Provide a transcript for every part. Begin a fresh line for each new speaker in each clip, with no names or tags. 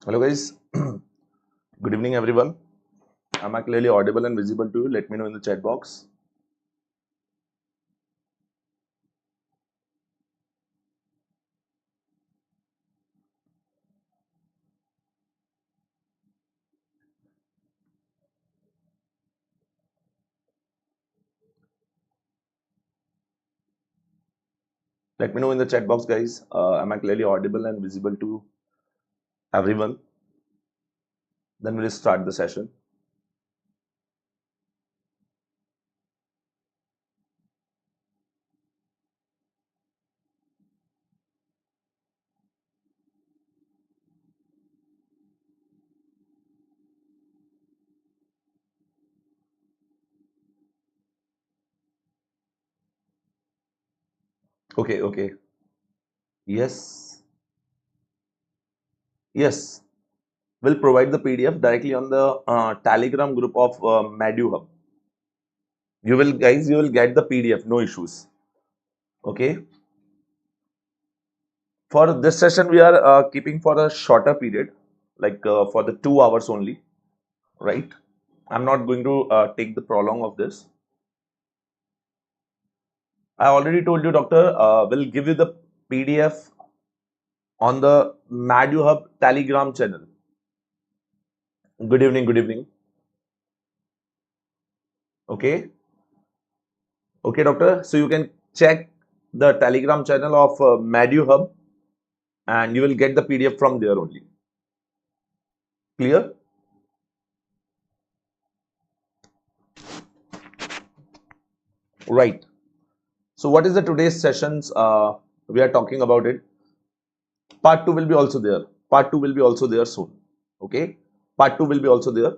Hello guys, good evening everyone. Am I clearly audible and visible to you? Let me know in the chat box. Let me know in the chat box guys. Am I clearly audible and visible to everyone? Then we'll start the session. Okay. Yes, yes. We'll provide the PDF directly on the Telegram group of Meduhub. You will get the PDF, no issues. Okay. For this session, we are keeping for a shorter period, like for the 2 hours only, right? I'm not going to take the prolong of this. I already told you, doctor, will give you the PDF on the Meduhub Telegram channel. Good evening, good evening. Okay. Okay, doctor. So you can check the Telegram channel of Meduhub and you will get the PDF from there only. Clear? Right. So what is the today's sessions? We are talking about it. Part 2 will be also there. Part 2 will be also there soon. Okay. Part 2 will be also there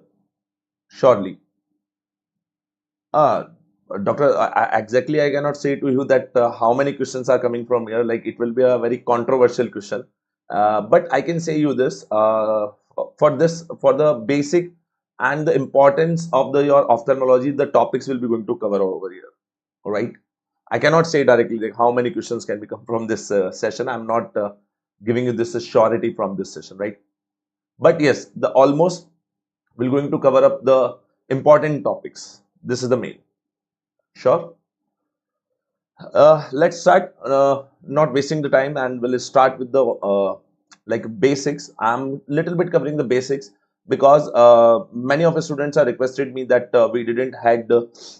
shortly. Doctor, exactly I cannot say to you that how many questions are coming from here. Like it will be a very controversial question. But I can say you this for the basic and the importance of your ophthalmology, the topics will be going to cover over here. All right. I cannot say directly like how many questions can be come from this session. I'm not giving you this surety from this session, right? But yes, the almost we're going to cover up the important topics. This is the main. Sure. Let's start. Not wasting the time, and we'll start with the like basics. I'm little bit covering the basics because many of the students are requested me that we didn't had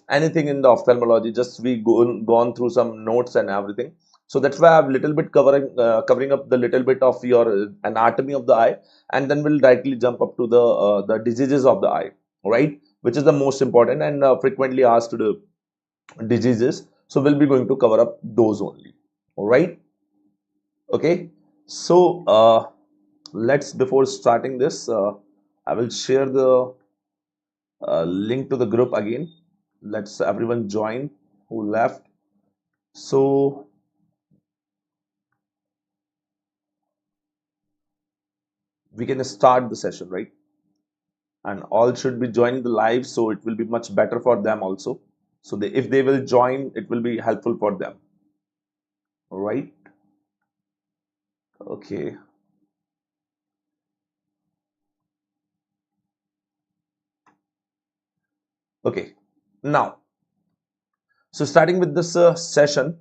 anything in the ophthalmology. Just we gone through some notes and everything. So that's why I'm little bit covering up the little bit of your anatomy of the eye, and then we'll directly jump up to the diseases of the eye, right? Which is the most important and frequently asked diseases. So we'll be going to cover up those only. All right. Okay. So let's before starting this, I will share the link to the group again. Let's everyone join who left. So we can start the session, right? And all should be joining the live, so it will be much better for them also. So if they will join, it will be helpful for them. All right. Okay. Okay. Now, so starting with this session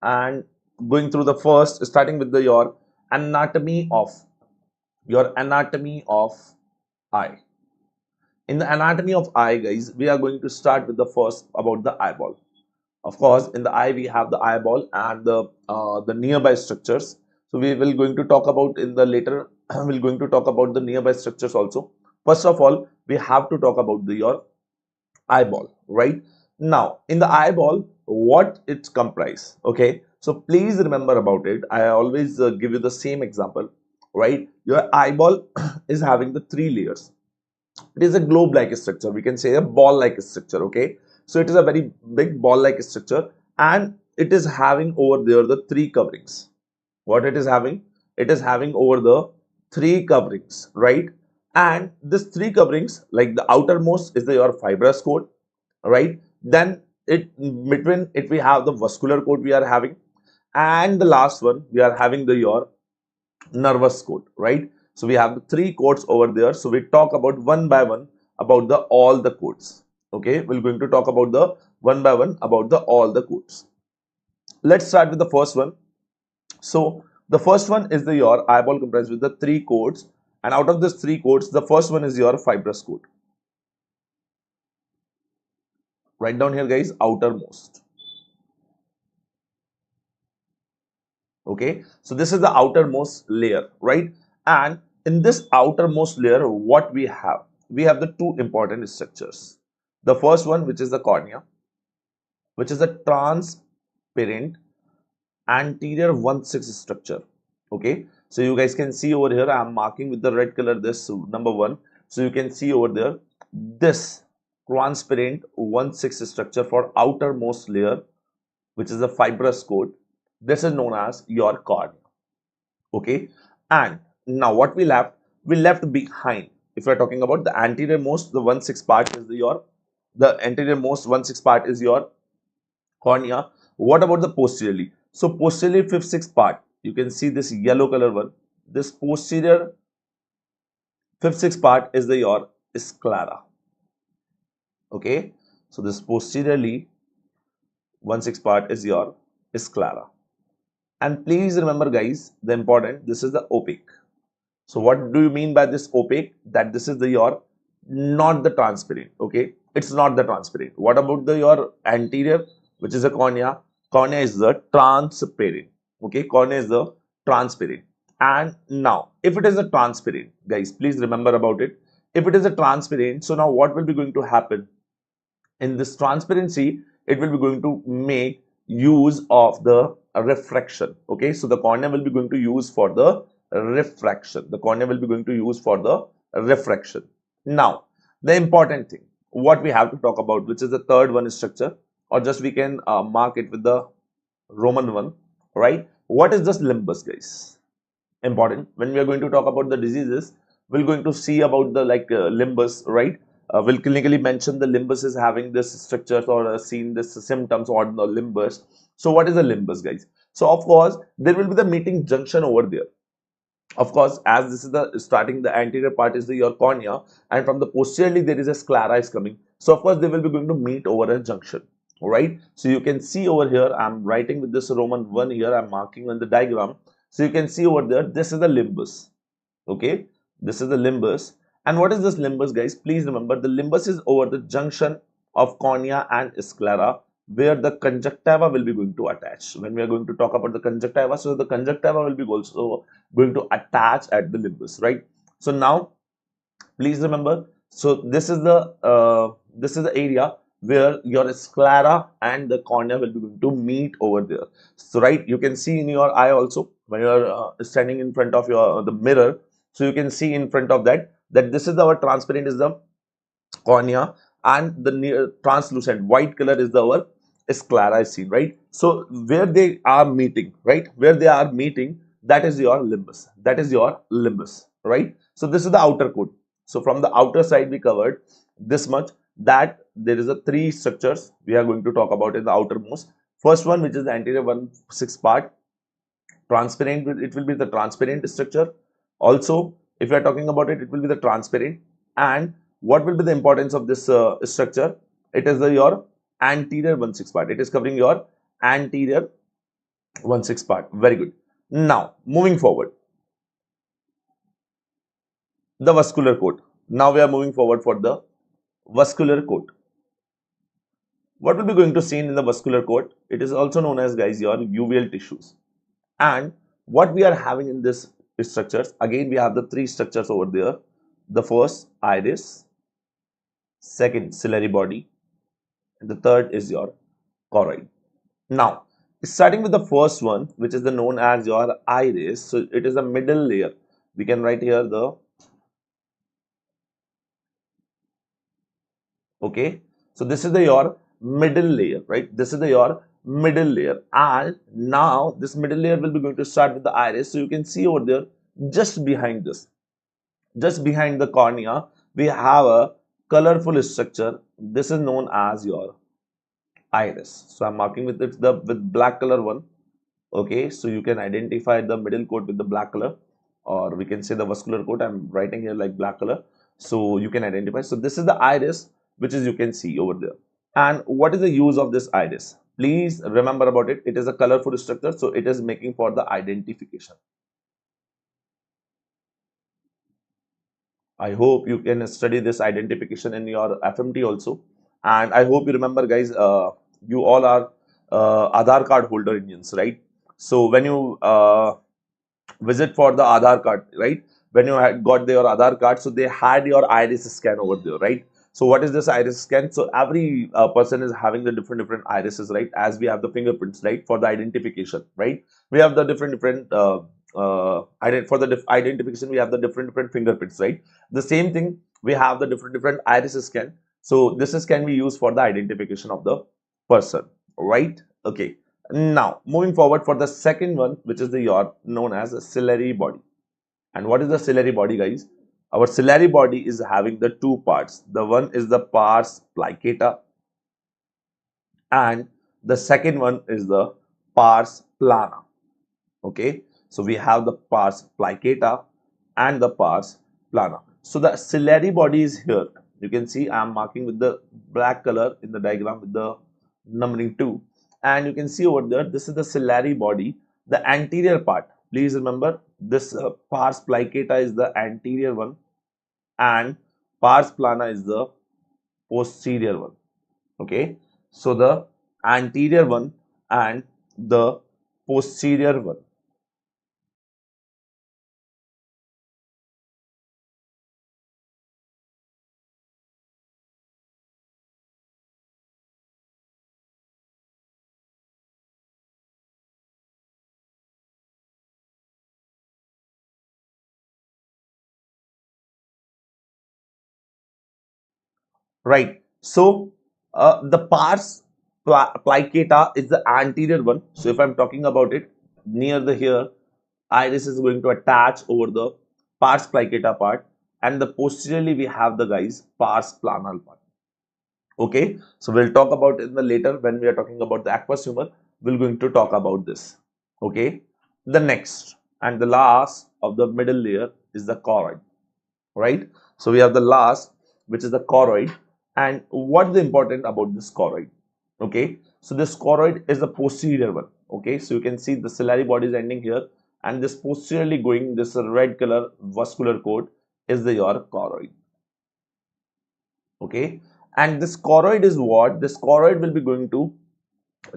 and going through the first, starting with your anatomy of eye. In the anatomy of eye, guys, we are going to start with the first about the eyeball. Of course, in the eye we have the eyeball and the nearby structures. So we will going to talk about in the later. We're going to talk about the nearby structures also. First of all, we have to talk about your eyeball, right? Now in the eyeball, what it's comprise. Okay, so please remember about it. I always give you the same example, right? Your eyeball is having the 3 layers. It is a globe like structure, we can say a ball like structure. Okay, so it is a very big ball like structure and it is having over there the 3 coverings. What it is having? It is having over the 3 coverings, right? And this 3 coverings, like the outermost is your fibrous coat, right? Then it between it we have the vascular coat we are having, and the last one we are having your nervous coat, right? So we have the three coats over there. So we talk about one by one about the all the coats. Okay, we're going to talk about the one by one about the all the coats. Let's start with the first one. So the first one is the your eyeball comprised with the three coats, and out of this three coats, the first one is your fibrous coat. Write down here, guys, outermost. Okay, so this is the outermost layer, right? And in this outermost layer, what we have? We have the two important structures. The first one, which is the cornea, which is a transparent anterior 1/6 structure. Okay, so you guys can see over here, I am marking with the red color this number one. So you can see over there this transparent 1/6 structure for outermost layer, which is the fibrous coat. This is known as your cornea. Okay, and now what we left? We left behind. If we are talking about the anterior most, the 1/6 part is the anterior most 1/6 part is your cornea. What about the posteriorly? So posteriorly 5/6 part, you can see this yellow color one. This posterior 5/6 part is the your sclera. Okay, so this posteriorly 1/6 part is your sclera. And please remember, guys, the important, this is the opaque. So what do you mean by this opaque? That this is the your not the transparent. Okay, it's not the transparent. What about the your anterior, which is a cornea? Cornea is the transparent. Okay, cornea is the transparent. And now, if it is a transparent, guys, please remember about it. If it is a transparent, so now what will be going to happen? In this transparency, it will be going to make use of the refraction. Okay, so the cornea will be going to use for the refraction. The cornea will be going to use for the refraction. Now, the important thing, what we have to talk about, which is the third one structure, or just we can mark it with the Roman one, right? What is this limbus, guys? Important. When we are going to talk about the diseases, we're going to see about the limbus, right? We'll clinically mention the limbus is having this structures or seen this symptoms on the limbus. So what is the limbus, guys? So of course, there will be the meeting junction over there. Of course, as this is the starting, the anterior part is the your cornea, and from the posteriorly there is a sclera is coming. So of course, they will be going to meet over a junction. All right. So you can see over here, I'm writing with this Roman one here. I'm marking on the diagram. So you can see over there, this is the limbus. Okay, this is the limbus. And what is this limbus, guys? Please remember, the limbus is over the junction of cornea and sclera, where the conjunctiva will be going to attach. When we are going to talk about the conjunctiva, so the conjunctiva will be also going to attach at the limbus, right? So now, please remember, so this is the area where your sclera and the cornea will be going to meet over there. So right, you can see in your eye also when you are standing in front of your the mirror. So you can see in front of that this is our transparent is the cornea, and the near translucent white color is our sclera is seen, right? So where they are meeting, right? Where they are meeting, that is your limbus. That is your limbus, right? So this is the outer coat. So from the outer side we covered this much, that there is a three structures we are going to talk about in the outermost. First one, which is the anterior 1/6 part, transparent, it will be the transparent structure. Also, if you are talking about it, it will be the transparent. And what will be the importance of this structure? It is the your anterior 1/6 part. It is covering your anterior 1/6 part. Very good. Now, moving forward, the vascular coat. Now we are moving forward for the vascular coat. What will be going to seen in the vascular coat? It is also known as, guys, your uveal tissues. And what we are having in this structures, again we have the three structures over there. The first, iris, second, ciliary body, and the third is your choroid. Now, starting with the first one, which is the known as your iris, so it is the middle layer. We can write here the, okay, so this is the your middle layer, right? This is the your middle layer, and now this middle layer will be going to start with the iris. So you can see over there, just behind this, just behind the cornea, we have a colorful structure. This is known as your iris. So I'm marking with it with black color one. Okay, so you can identify the middle coat with the black color. or we can say the vascular coat. I'm writing here like black color, so you can identify. So this is the iris, which is you can see over there. And what is the use of this iris? Please remember about it. It is a colorful structure, so it is making for the identification. I hope you can study this identification in your FMT also. And I hope you remember, guys, you all are Aadhaar card holder Indians, right? So when you visit for the Aadhaar card, right? When you had got your Aadhaar card, so they had your iris scan over there, right? So what is this iris scan? So every person is having the different irises, right? As we have the fingerprints, right? For the identification, right? We have the different for the identification, we have the different fingerprints, right? The same thing, we have the different iris scan. So this is can be used for the identification of the person, right? Okay. Now, moving forward for the second one, which is the your known as a ciliary body. And what is the ciliary body, guys? Our ciliary body is having the two parts. The one is the pars plicata, and the second one is the pars plana. Okay, so we have the pars plicata and the pars plana. So the ciliary body is here. You can see I am marking with the black color in the diagram with the numbering 2, and you can see over there this is the ciliary body, the anterior part. Please remember this pars plicata is the anterior one and pars plana is the posterior one. Okay, so the anterior one and the posterior one. Right. So the plicata is the anterior one. So if I'm talking about it, near the here, iris is going to attach over the pars plicata part, and the posteriorly we have the guys pars planal part. Okay. So we'll talk about it in the later when we are talking about the aqueous humor. We're going to talk about this. Okay. The next and the last of the middle layer is the choroid, right? So we have the last, which is the choroid. And what's the important about this choroid? Okay, so this choroid is the posterior one. Okay, so you can see the ciliary body is ending here, and this posteriorly going this red color vascular coat is the your choroid. Okay, and this choroid is what? This choroid will be going to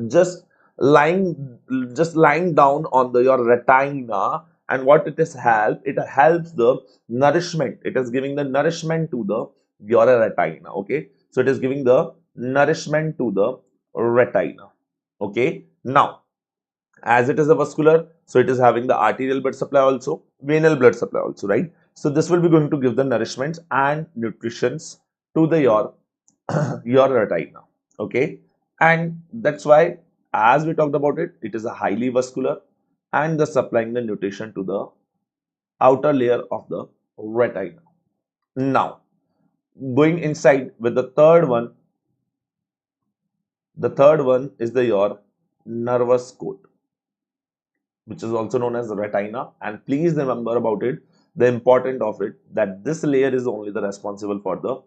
just lying lying down on the your retina. And what it is help, it helps the nourishment, it is giving the nourishment to the your retina. Okay, so it is giving the nourishment to the retina. Okay, now as it is a vascular, so it is having the arterial blood supply also, venal blood supply also, right? So this will be going to give the nourishment and nutritions to the your retina. Okay, and that's why as we talked about it, it is a highly vascular and the supplying the nutrition to the outer layer of the retina. Now going inside with the third one is the your nervous coat, which is also known as the retina. And please remember about it, the important of it, that this layer is only the responsible for the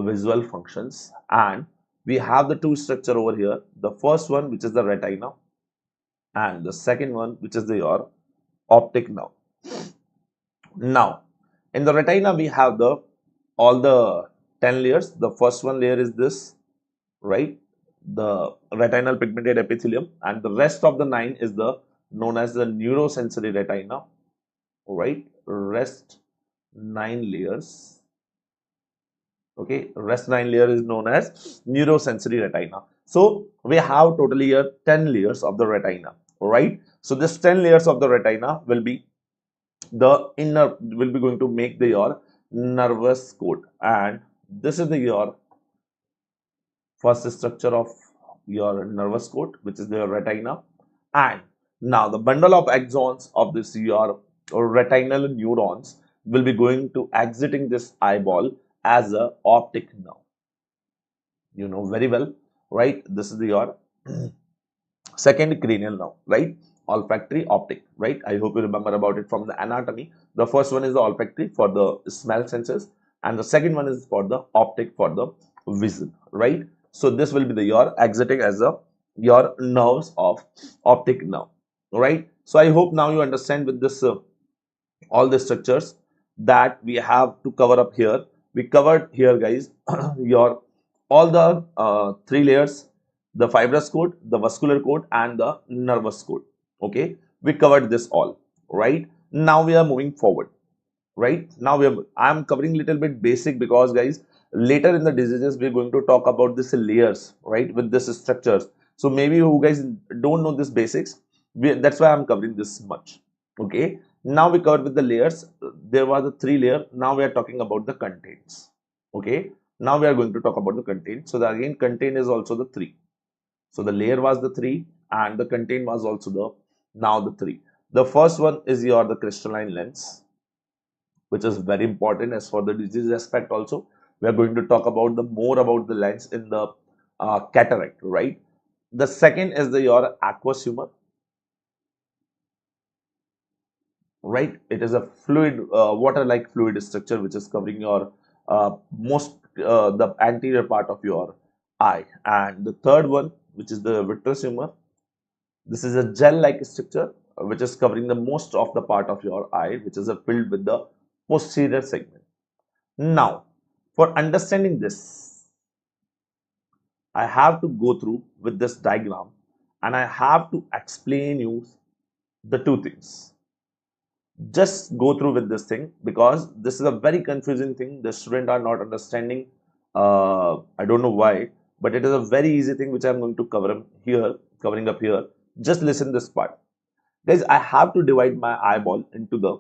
visual functions. And we have the two structure over here, the first one which is the retina, and the second one which is the your optic nerve. Now in the retina we have the all the 10 layers. The first one layer is this, right, the retinal pigmented epithelium, and the rest of the 9 is the known as the neurosensory retina, right? Rest 9 layers. Okay, rest 9 layer is known as neurosensory retina. So we have totally here 10 layers of the retina, right? So this 10 layers of the retina will be the inner, will be going to make the your nervous coat, and this is the your first structure of your nervous coat, which is the retina. And now the bundle of axons of this your retinal neurons will be going to exiting this eyeball as a optic nerve. You know very well, right? This is the your second cranial nerve, right? olfactory, optic, right? I hope you remember about it from the anatomy. The first one is the olfactory for the smell senses, and the second one is for the optic for the vision, right? So this will be the your exiting as a your nerves of optic nerve, right? So I hope now you understand with this all the structures that we have to cover up here. We covered here, guys, your all the three layers: the fibrous coat, the vascular coat, and the nervous coat. Okay, we covered this all, right? Now we are moving forward, right? Now I'm covering little bit basic because, guys, later in the diseases we're going to talk about this layers, right, with this structures. So maybe you guys don't know this basics. That's why I'm covering this much. Okay, now we covered with the layers. There was the three layer. Now we are talking about the contents. Okay, now we are going to talk about the content. So the again content is also the three. So the layer was the three and the content was also the now the three. The first one is your the crystalline lens, which is very important as for the disease aspect. Also we are going to talk about the more about the lens in the cataract, right? The second is the your aqueous humor, right? It is a fluid water like fluid structure which is covering your most the anterior part of your eye. And the third one, which is the vitreous humor, this is a gel like structure which is covering the most of the part of your eye, which is filled with the posterior segment. Now for understanding this, I have to go through with this diagram and I have to explain you the two things. Just go through with this thing because this is a very confusing thing. The students are not understanding. I don't know why, but it is a very easy thing which I'm going to cover up here, covering up here. Just listen this part, guys. I have to divide my eyeball into the.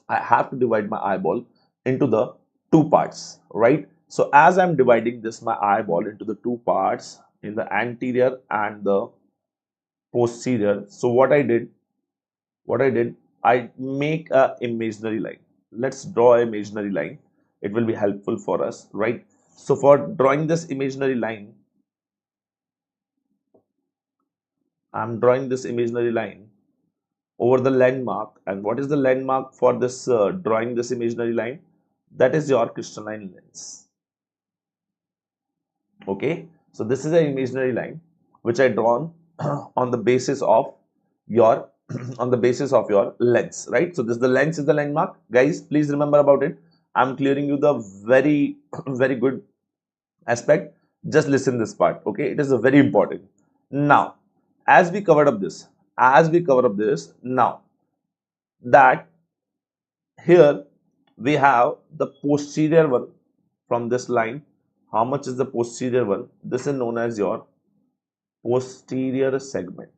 I have to divide my eyeball into the two parts, right? So as I'm dividing this my eyeball into the two parts in the anterior and the posterior. So what I did, I make a imaginary line. Let's draw an imaginary line. It will be helpful for us, right? So for drawing this imaginary line, I'm drawing this imaginary line over the landmark. And what is the landmark for this drawing this imaginary line? That is your crystalline lens. Okay, so this is an imaginary line which I drawn on the basis of your on the basis of your lens, right? So this the lens is the landmark, guys. Please remember about it. I'm clearing you the very very good aspect. Just listen this part, okay? It is a very important. Now as we covered up this, now that here we have the posterior one from this line. How much is the posterior one? This is known as your posterior segment.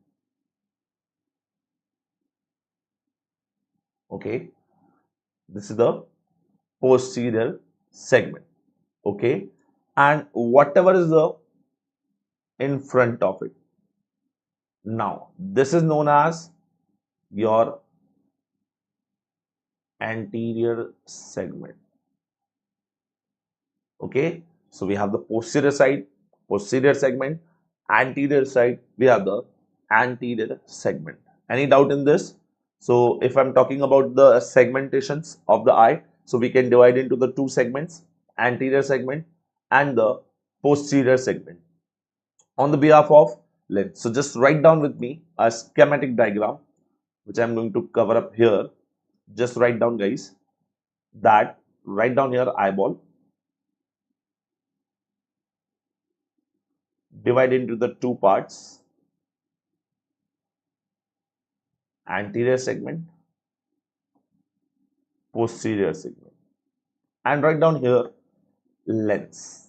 Okay, this is the posterior segment. Okay, and whatever is the in front of it, now this is known as your anterior segment. Okay, so we have the posterior side, posterior segment, anterior side, we have the anterior segment. Any doubt in this? So if I'm talking about the segmentations of the eye, so we can divide into the two segments, anterior segment and the posterior segment on the behalf of lens. So just write down with me a schematic diagram which I'm going to cover up here. Just write down, guys, that write down here eyeball, divide into the two parts, anterior segment, posterior segment, and write down here lens.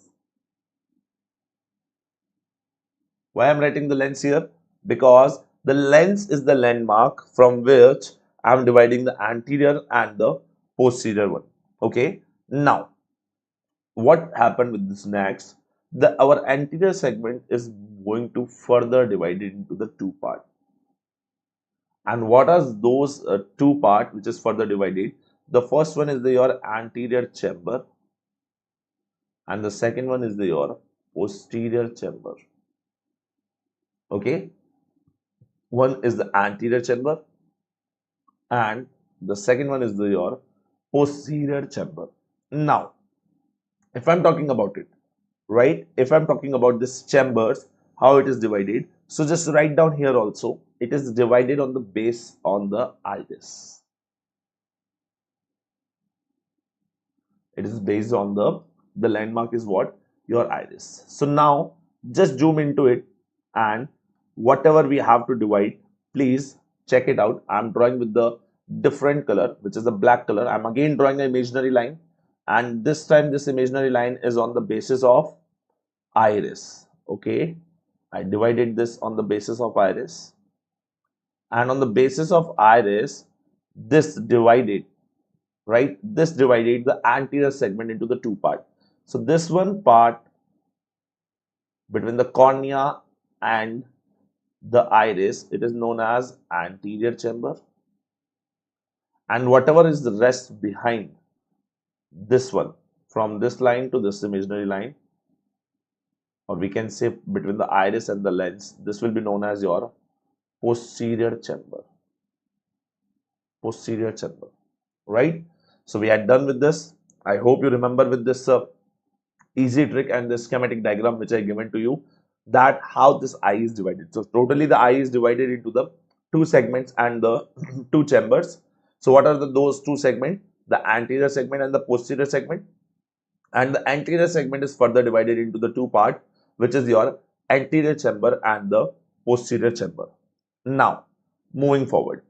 Why I'm writing the lens here? Because the lens is the landmark from which I'm dividing the anterior and the posterior one. Okay, now what happened with this next? Our anterior segment is going to further divide it into the two parts. And what are those two parts which is further divided? The first one is your anterior chamber and the second one is your posterior chamber. Okay, One is the anterior chamber and the second one is your posterior chamber. Now, if I'm talking about it, right? If I'm talking about this chambers, how it is divided. So just write down here also, it is divided on the base on the iris. It is based on the landmark is what? Your iris. So now just zoom into it and whatever we have to divide, please check it out. I'm drawing with the different color, which is the black color. I'm again drawing an imaginary line, and this time this imaginary line is on the basis of iris. Okay, I divided this on the basis of iris, and on the basis of iris, this divided, right? This divided the anterior segment into the two parts. So this one part between the cornea and the iris, it is known as anterior chamber, and whatever is the rest behind this one, from this line to this imaginary line, or we can say between the iris and the lens, this will be known as your posterior chamber. Posterior chamber, right? So we are done with this. I hope you remember with this easy trick and the schematic diagram which I given to you, that how this eye is divided. So totally the eye is divided into the two segments and the two chambers. So what are those two segments? The anterior segment and the posterior segment. And the anterior segment is further divided into the two parts, which is your anterior chamber and the posterior chamber. Now, moving forward.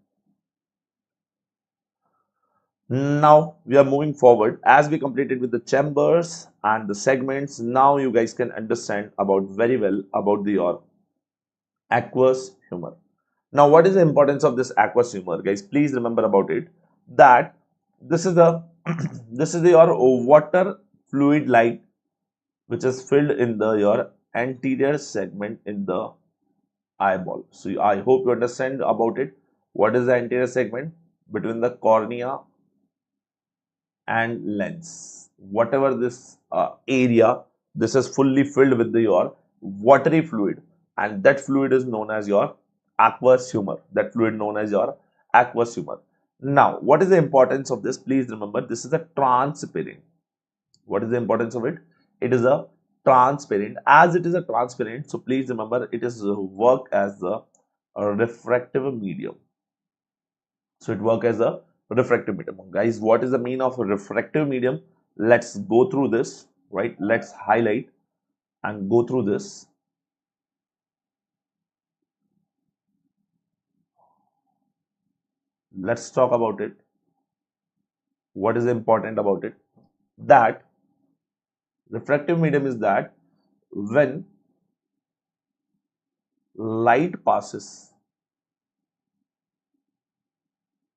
Now we are moving forward. As we completed with the chambers and the segments, now you guys can understand about very well about your aqueous humor. Now, what is the importance of this aqueous humor, guys? Please remember about it, that this is the this is your water fluid light which is filled in the your anterior segment in the eyeball. So I hope you understand about it. What is the anterior segment? Between the cornea and lens, whatever this area, this is fully filled with your watery fluid, and that fluid is known as your aqueous humor. That fluid known as your aqueous humor. Now, what is the importance of this? Please remember, this is a transparent. What is the importance of it? It is a transparent. As it is a transparent, so please remember, it is work as a refractive medium. So it work as a refractive medium. Guys, what is the mean of a refractive medium? Let's go through this, right? Let's highlight and go through this. Let's talk about it. What is important about it? That refractive medium is that when light passes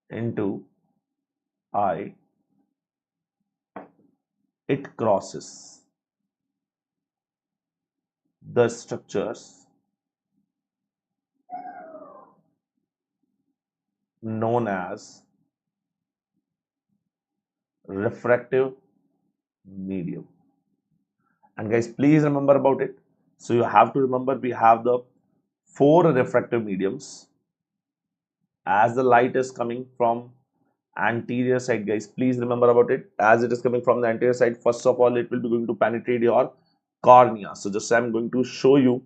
into eye, it crosses the structures known as refractive medium. And guys, please remember about it. So you have to remember, we have the 4 refractive mediums. As the light is coming from anterior side, guys, please remember about it. As it is coming from the anterior side, first of all, it will be going to penetrate your cornea. So just I'm going to show you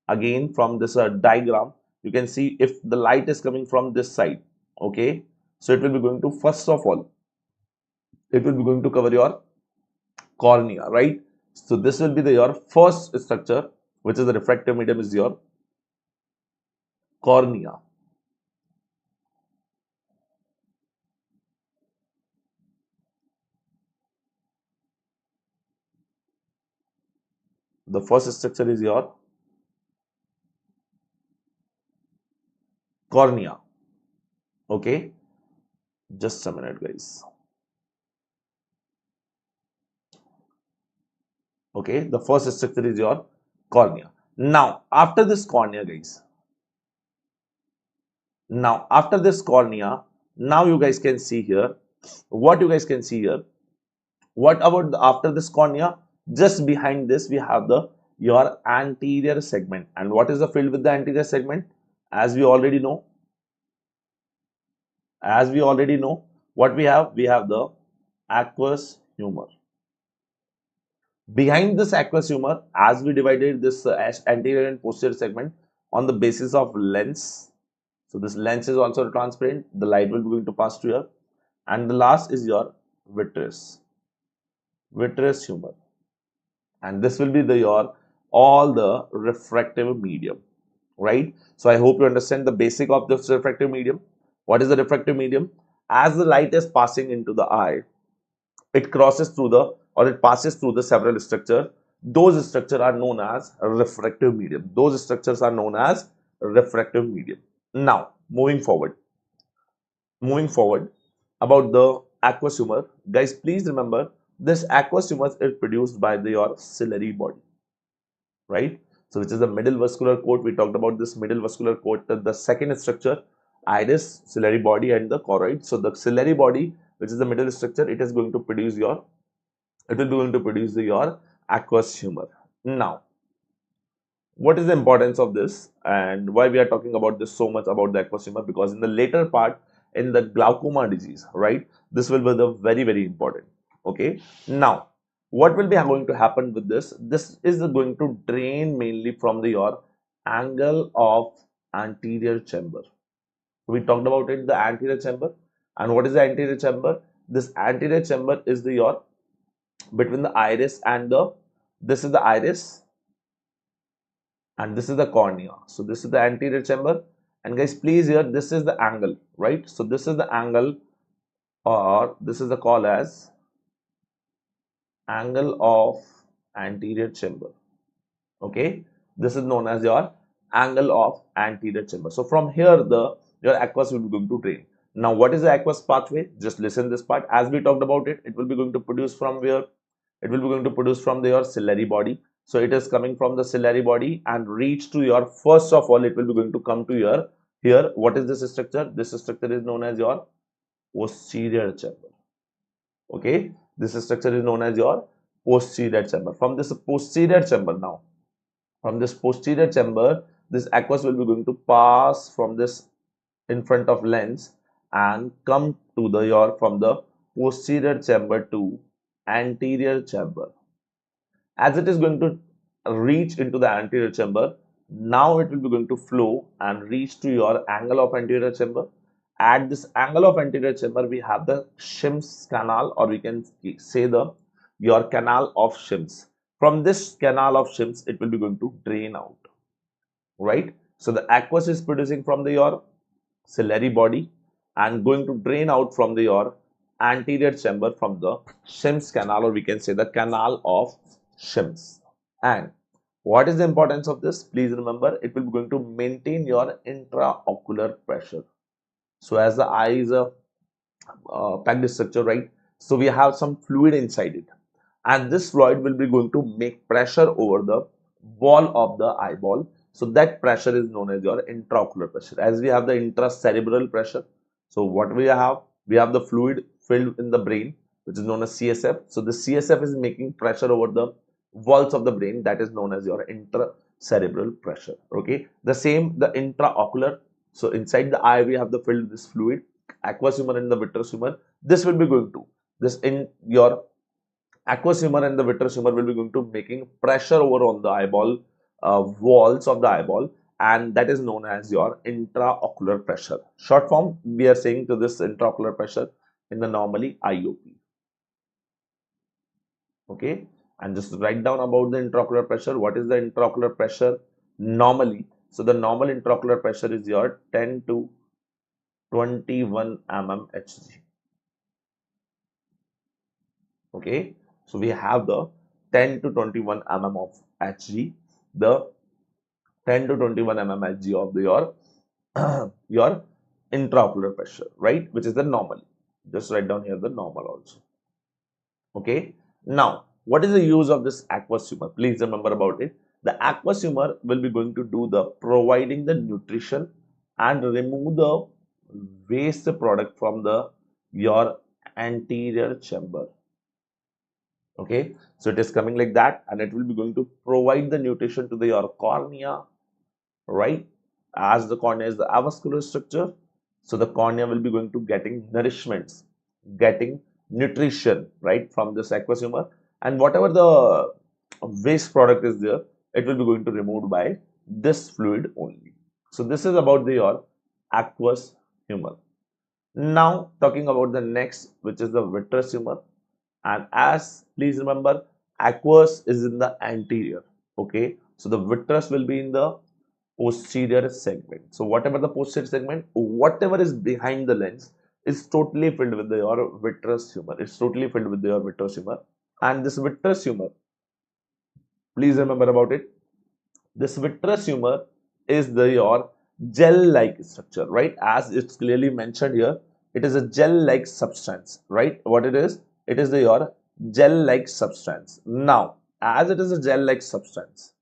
again from this diagram. You can see if the light is coming from this side, okay, so it will be going to, first of all, it will be going to cover your cornea, right? So this will be your first structure, which is the refractive medium, is your cornea. The first structure is your cornea. Okay, just a minute, guys. Okay, the first structure is your cornea. Now, after this cornea, guys, now after this cornea, now you guys can see here, what you guys can see here, what about after this cornea? Just behind this, we have the your anterior segment. And what is the filled with the anterior segment? As we already know, what we have the aqueous humor. Behind this aqueous humor, as we divided this anterior and posterior segment on the basis of lens. So this lens is also transparent. The light will be going to pass through here. And the last is your vitreous humor. And this will be your all the refractive medium, right? So I hope you understand the basic of this refractive medium. What is the refractive medium? As the light is passing into the eye, it crosses through the or it passes through the several structures. Those structures are known as refractive medium. Those structures are known as refractive medium. Now, moving forward about the aqueous humor, guys, please remember this aqueous humor is produced by your ciliary body, right? So, which is the middle vascular coat. We talked about this middle vascular coat, the second structure, iris, ciliary body, and the choroid. So, the ciliary body, which is the middle structure, it is going to produce it will be going to produce your aqueous humor. Now, what is the importance of this and why we are talking about this so much about the aqueous humor? Because in the later part, in the glaucoma disease, right, this will be the very important. Okay, now what will be going to happen with this? This is going to drain mainly from your angle of anterior chamber. We talked about it, the anterior chamber. And what is the anterior chamber? This anterior chamber is your between the iris and this is the iris and this is the cornea. So this is the anterior chamber, and guys, please here, this is the angle, right? So this is the angle, or this is the call as angle of anterior chamber. Okay, this is known as your angle of anterior chamber. So from here, your aqueous will be going to drain. Now, what is the aqueous pathway? Just listen this part. As we talked about it, it will be going to produce from where? It will be going to produce from your ciliary body. So it is coming from the ciliary body and reach to your, first of all, it will be going to come to your here. What is this structure? This structure is known as your posterior chamber. Okay, this structure is known as your posterior chamber. From this posterior chamber now, from this posterior chamber, this aqueous will be going to pass from this in front of lens and come to the your from the posterior chamber to anterior chamber. As it is going to reach into the anterior chamber, now it will be going to flow and reach to your angle of anterior chamber. At this angle of anterior chamber, we have the Schimm's canal, or we can say your canal of Schimm's. From this canal of Schimm's, it will be going to drain out, right? So the aqueous is producing from your ciliary body and going to drain out from your anterior chamber from the Schimm's canal, or we can say the canal of Schimm's. And what is the importance of this? Please remember, it will be going to maintain your intraocular pressure. So as the eye is a packed structure, right? So we have some fluid inside it, and this fluid will be going to make pressure over the wall of the eyeball. So that pressure is known as your intraocular pressure. As we have the intracerebral pressure, so what we have the fluid filled in the brain, which is known as CSF. So the CSF is making pressure over the walls of the brain, that is known as your intracerebral pressure. Okay, the same the intraocular. So inside the eye we have the filled this fluid, aqueous humor and the vitreous humor. This will be going to this in your aqueous humor and the vitreous humor will be going to making pressure over on the eyeball walls of the eyeball, and that is known as your intraocular pressure. Short form, we are saying to this intraocular pressure in the normally IOP. Okay, and just write down about the intraocular pressure. What is the intraocular pressure normally? So the normal intraocular pressure is your 10 to 21 mm Hg. Okay, so we have the 10 to 21 mm of Hg, the 10 to 21 mm Hg of your your intraocular pressure, right, which is the normal. Just write down here the normal also. Okay, now what is the use of this aqueous humor? Please remember about it. The aqueous humor will be going to do the providing the nutrition and remove the waste product from the your anterior chamber. Okay, so it is coming like that, and it will be going to provide the nutrition to your cornea, right, as the cornea is the avascular structure, so the cornea will be going to getting nourishments, getting nutrition, right, from this aqueous humor, and whatever the waste product is there, it will be going to removed by this fluid only. So this is about the your aqueous humor. Now talking about the next, which is the vitreous humor, and as please remember, aqueous is in the anterior. Okay, so the vitreous will be in the posterior segment. So whatever the posterior segment, whatever is behind the lens is totally filled with your vitreous humor. It's totally filled with your vitreous humor, and this vitreous humor, please remember about it. This vitreous humor is the your gel-like structure, right? As it's clearly mentioned here, it is a gel-like substance, right? What it is? It is the your gel-like substance. Now, as it is a gel-like substance,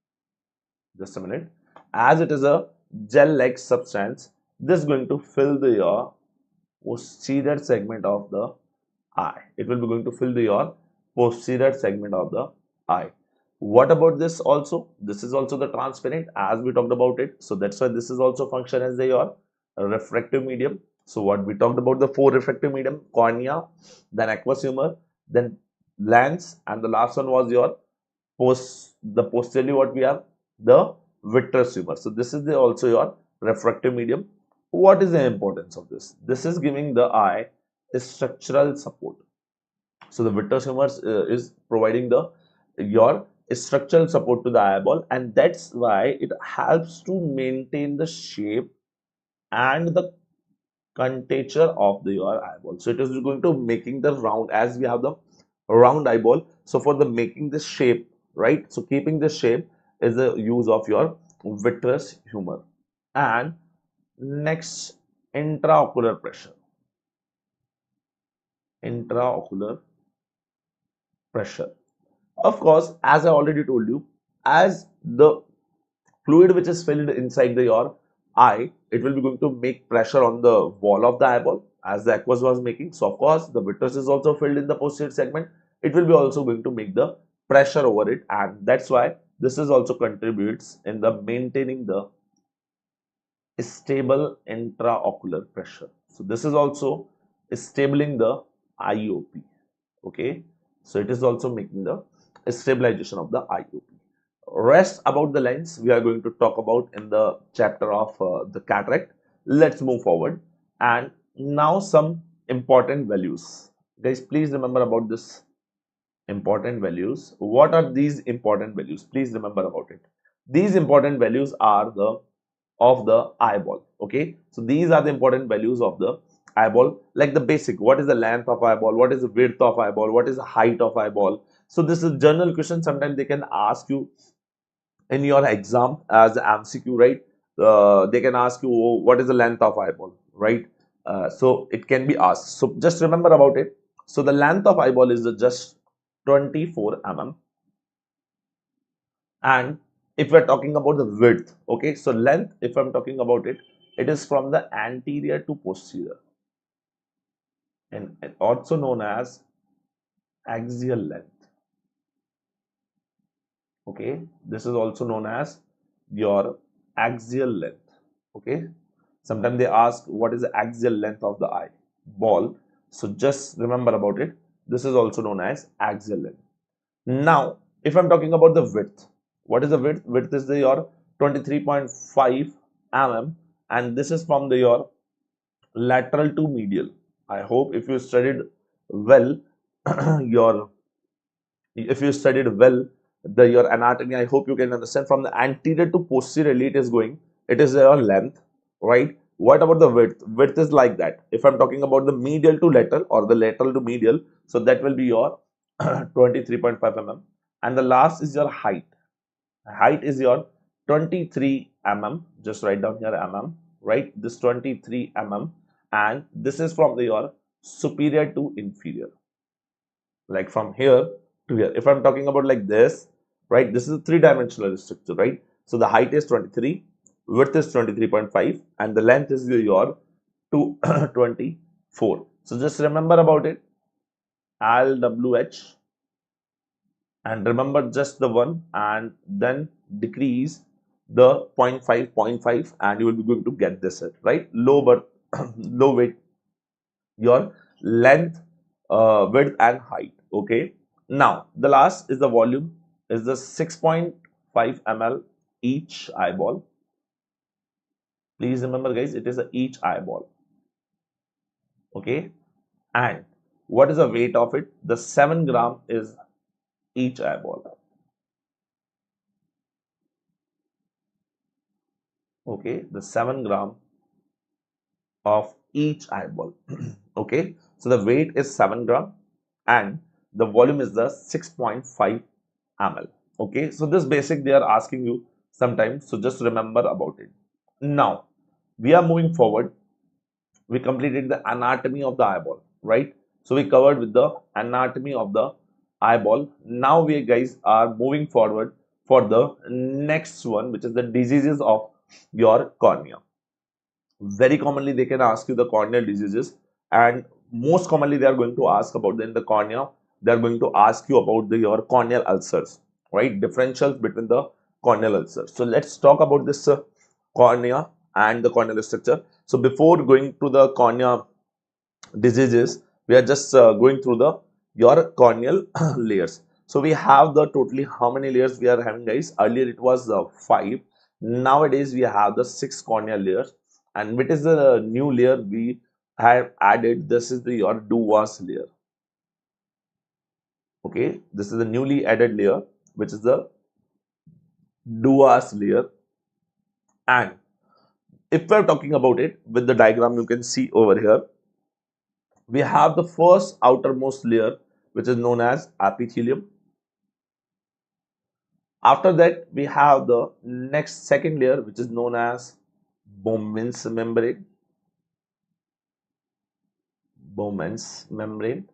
just a minute. As it is a gel-like substance, this is going to fill the your posterior segment of the eye. It will be going to fill the your posterior segment of the eye. What about this also? This is also the transparent as we talked about it. So that's why this is also function as the your refractive medium. So what we talked about the four refractive medium: cornea, then aqueous humor, then lens, and the last one was your posteriorly what we have the vitreous humor. So this is the also your refractive medium. What is the importance of this? This is giving the eye a structural support. So the vitreous humor is providing the your structural support to the eyeball, and that's why it helps to maintain the shape and the contour of the your eyeball. So it is going to making the round, as we have the round eyeball. So for the making this shape, right? So keeping this shape is the use of your vitreous humor. And next, intraocular pressure. Intraocular pressure. Of course, as I already told you, as the fluid which is filled inside your eye, it will be going to make pressure on the wall of the eyeball as the aqueous was making. So of course, the vitreous is also filled in the posterior segment. It will be also going to make the pressure over it, and that's why this is also contributes in the maintaining the stable intraocular pressure. So this is also stabling the IOP. Okay, so it is also making the stabilization of the IOP. Rest about the lens we are going to talk about in the chapter of the cataract. Let's move forward, and now some important values. Guys, please remember about this important values. What are these important values? Please remember about it. These important values are the of the eyeball. Okay, so these are the important values of the eyeball, like the basic: what is the length of eyeball, what is the width of eyeball, what is the height of eyeball. So this is general question. Sometimes they can ask you in your exam as MCQ, right? They can ask you, oh, what is the length of eyeball, right? So it can be asked. So just remember about it. So the length of eyeball is just 24 mm, and if we're talking about the width, okay, so length, if I'm talking about it, it is from the anterior to posterior, and also known as axial length. Okay, this is also known as your axial length. Okay, sometimes they ask what is the axial length of the eye ball. So just remember about it. This is also known as axial length. Now, if I'm talking about the width, what is the width? Width is the your 23.5 mm, and this is from the your lateral to medial. I hope if you studied well your if you studied well the your anatomy, I hope you can understand from the anterior to posteriorly it is going, it is your length, right? What about the width? Width is like that. If I'm talking about the medial to lateral or the lateral to medial, so that will be your 23.5 mm, and the last is your height. Height is your 23 mm. Just write down here mm, right? This 23 mm, and this is from the your superior to inferior, like from here to here. If I'm talking about like this, right, this is a three-dimensional structure, right? So the height is 23, width is 23.5, and the length is your 24. So just remember about it, LWH, and remember just the one, and then decrease the 0.5, and you will be going to get this set, right? Low but low weight, your length, width and height. Okay. Now the last is the volume, is the 6.5 ml each eyeball. Please remember guys, it is a each eyeball. Okay. And what is the weight of it? The 7 gram is each eyeball. Okay, the 7 gram of each eyeball. Okay, so the weight is 7 gram and the volume is the 6.5 ml. Okay, so this basic they are asking you sometimes, so just remember about it. Now we are moving forward. We completed the anatomy of the eyeball, right? So we covered with the anatomy of the eyeball. Now we guys are moving forward for the next one, which is the diseases of your cornea. Very commonly they can ask you the corneal diseases, and most commonly they are going to ask about in the cornea, they are going to ask you about your corneal ulcers, right? Differentials between the corneal ulcers. So let's talk about this cornea and the corneal structure. So before going to the cornea diseases, we are just going through the your corneal layers. So we have the totally how many layers we are having guys? Earlier it was 5. Nowadays we have the 6 corneal layers. And what is the new layer we have added? This is the your Duas layer. Okay, this is the newly added layer, which is the Duas layer. And if we're talking about it with the diagram, you can see over here, we have the first outermost layer, which is known as epithelium. After that, we have the next second layer, which is known as Bowman's membrane. Bowman's membrane.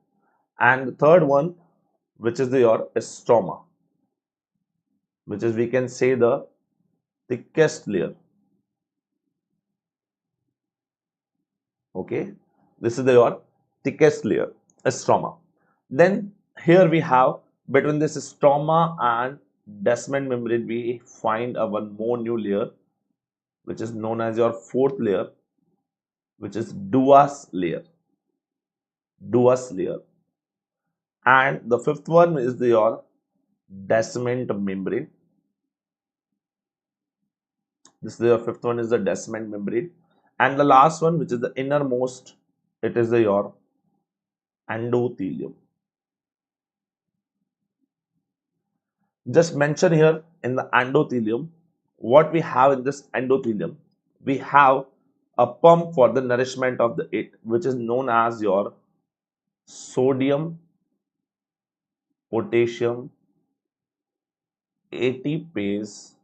And the third one, which is your stroma, which is we can say the thickest layer. Okay, this is your thickest layer, stroma. Then here we have between this stroma and Desmond membrane, we find a one more new layer, which is known as your fourth layer, which is Duas layer. Duas layer. And the fifth one is your Desmond membrane. This is the fifth one is the Desmond membrane. And the last one, which is the innermost, it is your endothelium. Just mention here in the endothelium, what we have in this endothelium, we have a pump for the nourishment of the it, which is known as your sodium, potassium, ATPase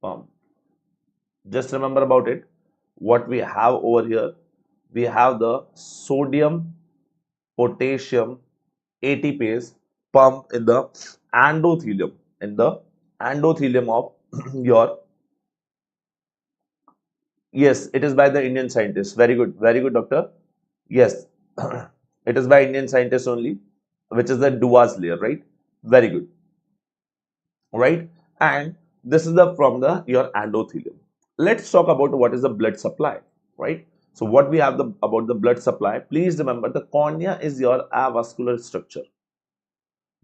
pump. Just remember about it. What we have over here, we have the sodium, potassium, ATPase pump in the endothelium, in the endothelium of your, yes, it is by the Indian scientists. Very good, doctor. Yes, it is by Indian scientists only, which is the Duas layer, right? Very good, right? And this is the from the your endothelium. Let's talk about what is the blood supply, right? So what we have the about the blood supply, please remember the cornea is your avascular structure.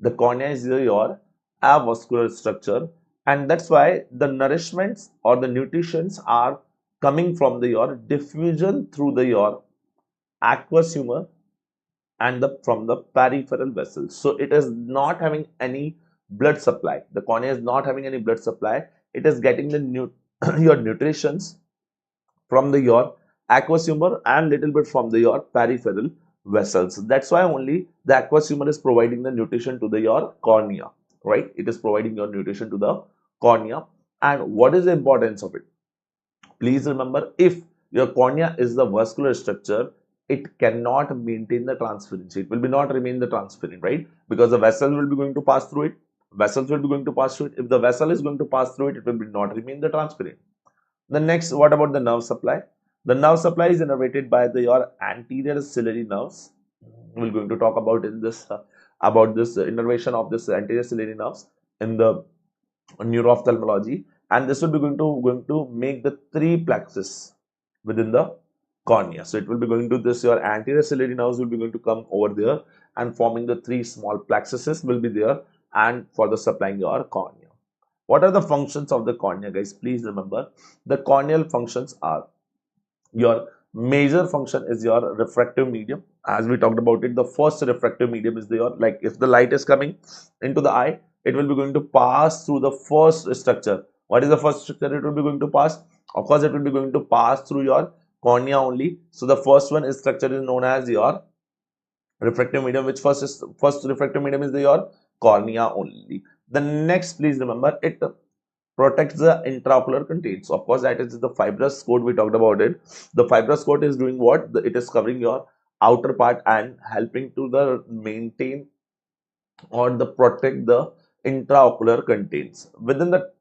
The cornea is your avascular structure, and that's why the nourishments or the nutritions are coming from the your diffusion through the your aqueous humor and the from the peripheral vessels. So it is not having any blood supply. The cornea is not having any blood supply. It is getting the your nutritions from the your aqueous humor and little bit from the your peripheral vessels. That's why only the aqueous humor is providing the nutrition to the your cornea, right? It is providing your nutrition to the cornea. And what is the importance of it? Please remember, if your cornea is the vascular structure, it cannot maintain the transparency. It will be not remain the transparent, right? Because the vessel will be going to pass through it. Vessels will be going to pass through it. If the vessel is going to pass through it, it will be not remain the transparent. The next, what about the nerve supply? The nerve supply is innervated by the your anterior ciliary nerves. We're going to talk about in this about this innervation of this anterior ciliary nerves in the neuroophthalmology. and this will be going to make the three plexus within the cornea. So it will be going to this, your anterior ciliary nerves will be going to come over there and forming the three small plexuses will be there and for the supplying your cornea. What are the functions of the cornea, guys? Please remember the corneal functions are, your major function is your refractive medium. As we talked about it, the first refractive medium is your, like if the light is coming into the eye, it will be going to pass through the first structure. What is the first structure it will be going to pass? Of course, it will be going to pass through your cornea only. So the first one is structure is known as your refractive medium, which first refractive medium is your cornea only. The next, please remember, it protects the intraocular contents. Of course, that is the fibrous coat, we talked about it. The fibrous coat is doing what? It is covering your outer part and helping to the maintain or the protect the intraocular contents. Within the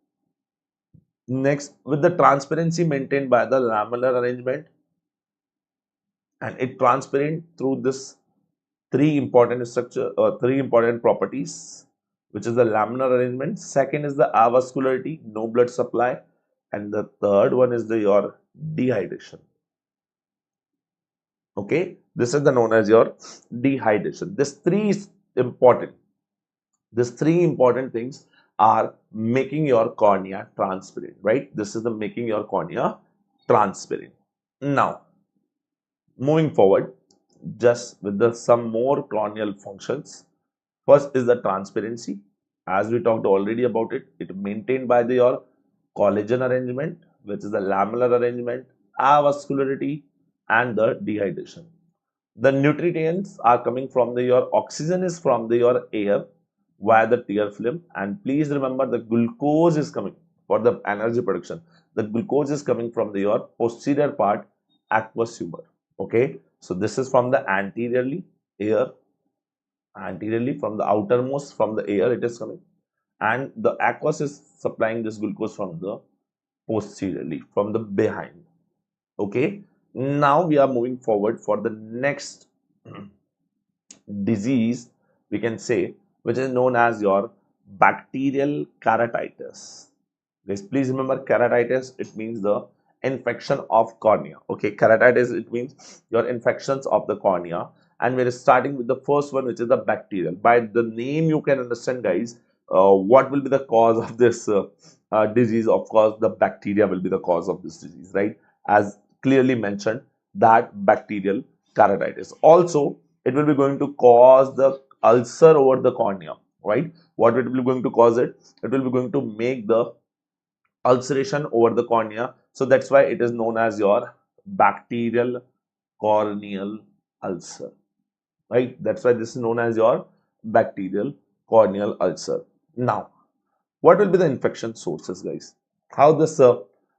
next, with the transparency maintained by the lamellar arrangement, and it transparent through this three important structure or three important properties, which is the laminar arrangement. Second is the avascularity, no blood supply, and the third one is the your dehydration. Okay, this is the known as your dehydration. This three is important. These three important things are making your cornea transparent, right? This is the making your cornea transparent. Now, moving forward, just with the some more corneal functions. First is the transparency. As we talked already about it, it maintained by the your collagen arrangement, which is the lamellar arrangement, avascularity, and the dehydration. The nutrients are coming from the your oxygen is from the your air via the tear film, and please remember the glucose is coming for the energy production. The glucose is coming from the your posterior part aqueous humor. Okay, so this is from the anteriorly air, anteriorly from the outermost from the air it is coming, and the aqueous is supplying this glucose from the posteriorly from the behind. Okay, now we are moving forward for the next disease, we can say, which is known as your bacterial keratitis. Guys, please remember keratitis, it means the infection of cornea. Okay, keratitis, it means your infections of the cornea. And we're starting with the first one, which is the bacterial. By the name, you can understand, guys, what will be the cause of this disease. Of course, the bacteria will be the cause of this disease, right? As clearly mentioned, that bacterial keratitis. Also, it will be going to cause the ulcer over the cornea, right? What it will be going to cause it? It will be going to make the ulceration over the cornea. So that's why it is known as your bacterial corneal ulcer, right? That's why this is known as your bacterial corneal ulcer. Now, what will be the infection sources, guys? How this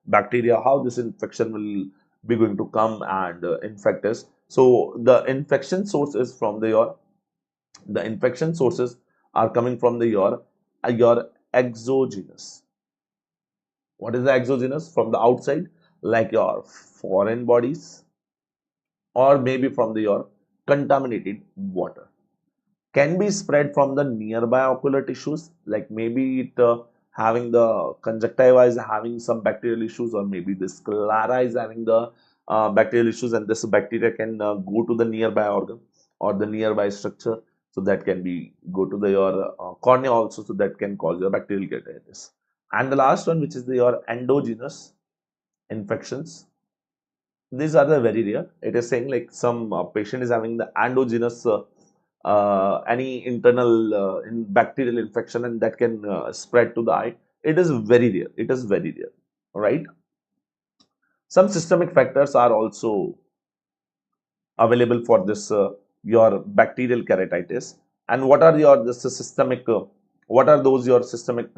bacteria, how this infection will be going to come and infect us? So the infection source is from the infection sources are coming from the your exogenous. What is the exogenous? From the outside, like your foreign bodies, or maybe from the your contaminated water. Can be spread from the nearby ocular tissues, like maybe it having the conjunctiva is having some bacterial issues, or maybe the sclera is having the bacterial issues, and this bacteria can go to the nearby organ or the nearby structure, so that can be go to the your cornea also, so that can cause your bacterial keratitis. And the last one, which is the your endogenous infections, these are the very rare. It is saying like some patient is having the endogenous any internal bacterial infection, and that can spread to the eye. It is very rare. It is very rare. All right. Some systemic factors are also available for this your bacterial keratitis. And what are your this systemic? What are those your systemic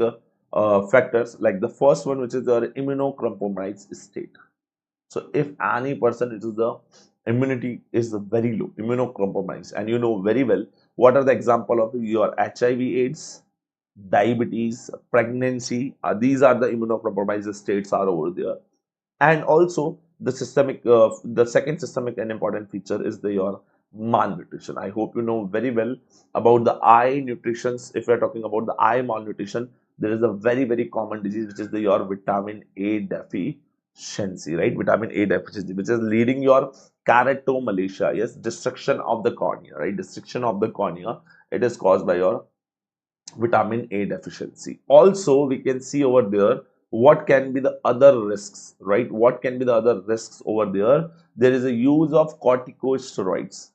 factors? Like the first one, which is your immunocompromised state. So if any person, it is the immunity is very low, immunocompromised, and you know very well what are the example of your HIV/AIDS, diabetes, pregnancy. These are the immunocompromised states are over there. And also the systemic, the second systemic and important feature is the your malnutrition. I hope you know very well about the eye nutrition. If we are talking about the eye malnutrition, there is a very common disease which is the your vitamin A deficiency, right? Vitamin A deficiency, which is leading your keratomalacia, yes, destruction of the cornea, right? Destruction of the cornea. It is caused by your vitamin A deficiency. Also, we can see over there what can be the other risks, right? What can be the other risks over there? There is a use of corticosteroids.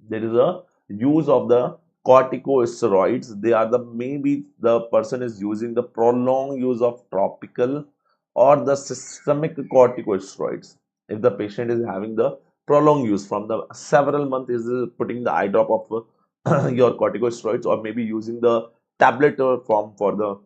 There is a use of the corticosteroids. They are the maybe the person is using the prolonged use of topical or the systemic corticosteroids. If the patient is having the prolonged use from the several months, is putting the eye drop of your corticosteroids, or maybe using the tablet form for the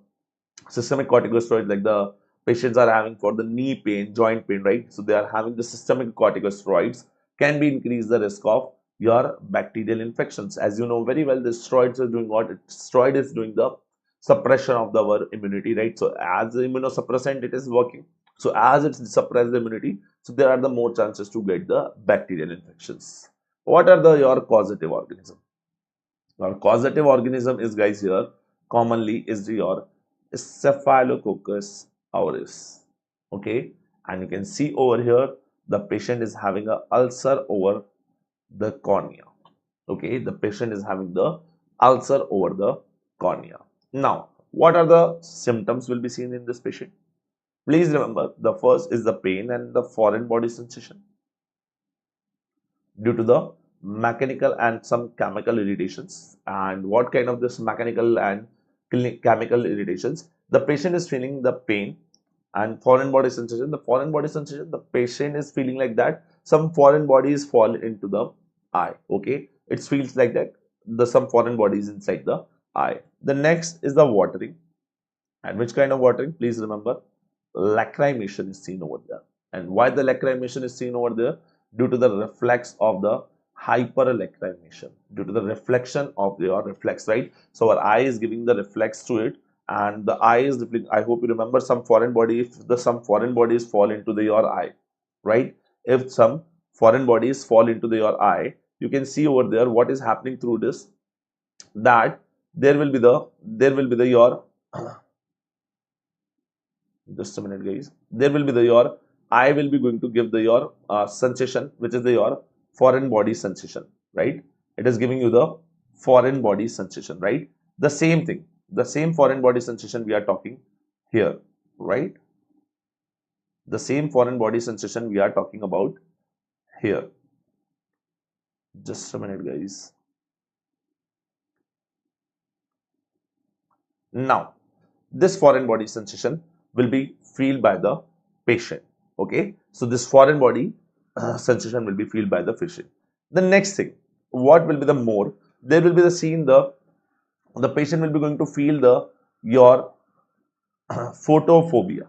systemic corticosteroids, like the patients are having for the knee pain, joint pain, right? So they are having the systemic corticosteroids, can be increase the risk of your bacterial infections. As you know very well, the steroids are doing what? Steroid is doing the suppression of the our immunity, right? So as the immunosuppressant, it is working. So as it suppresses the immunity, so there are the more chances to get the bacterial infections. What are the your causative organisms? Our causative organism is, guys, here commonly is your Staphylococcus aureus. Okay, and you can see over here the patient is having a ulcer over the cornea. Okay, the patient is having the ulcer over the cornea. Now, what are the symptoms will be seen in this patient? Please remember, the first is the pain and the foreign body sensation due to the mechanical and some chemical irritations. And what kind of this mechanical and chemical irritations? The patient is feeling the pain and foreign body sensation. The foreign body sensation, the patient is feeling like that some foreign bodies fall into the eye. Okay, it feels like that the some foreign bodies inside the eye. The next is the watering. And which kind of watering? Please remember, lacrimation is seen over there. And why the lacrimation is seen over there? Due to the reflex of the hyperlacrimation, due to the reflection of your reflex, right? So our eye is giving the reflex to it, and the eye is, I hope you remember, some foreign body, if the some foreign bodies fall into the your eye, right? If some foreign bodies fall into the your eye, you can see over there what is happening through this, that there will be the your just a minute, guys. There will be the your eye will be going to give the your sensation, which is the your foreign body sensation, right? It is giving you the foreign body sensation, right? The same thing, the same foreign body sensation we are talking here, right? The same foreign body sensation we are talking about here. Just a minute, guys. Now, this foreign body sensation will be felt by the patient. Okay, so this foreign body sensation will be felt by the patient. The next thing, what will be the more? There will be the scene, the patient will be going to feel the your photophobia.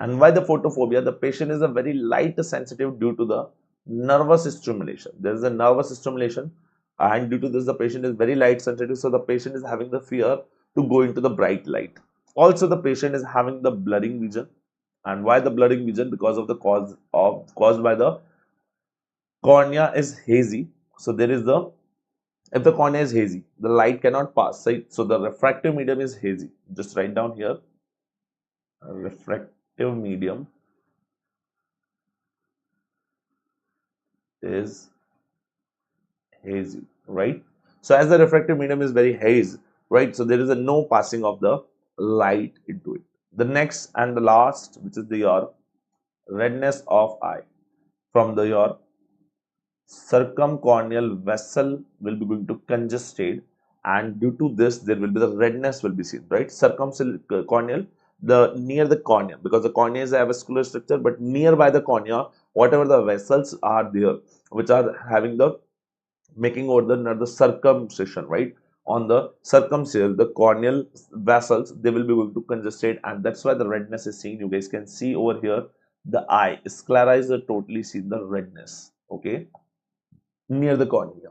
And why the photophobia? The patient is a very light sensitive due to the nervous stimulation. There is a nervous stimulation, and due to this, the patient is very light sensitive. So the patient is having the fear to go into the bright light. Also, the patient is having the blurring vision. And why the blurring vision? Because of the caused by the cornea is hazy. So there is the, if the cornea is hazy, the light cannot pass, right? So the refractive medium is hazy. Just write down here, refractive medium is hazy, right? So as the refractive medium is very hazy, right? So there is a no passing of the light into it. The next and the last, which is the your redness of eye from the your circumcorneal vessel will be going to congested, and due to this there will be the redness will be seen, right? Circumcorneal, the near the cornea, because the cornea is a vascular structure, but nearby the cornea, whatever the vessels are there which are having the making over the circumcision, right? On the circumcision, the corneal vessels, they will be going to congested, and that's why the redness is seen. You guys can see over here the eye sclerized, totally see the redness, okay, near the cornea.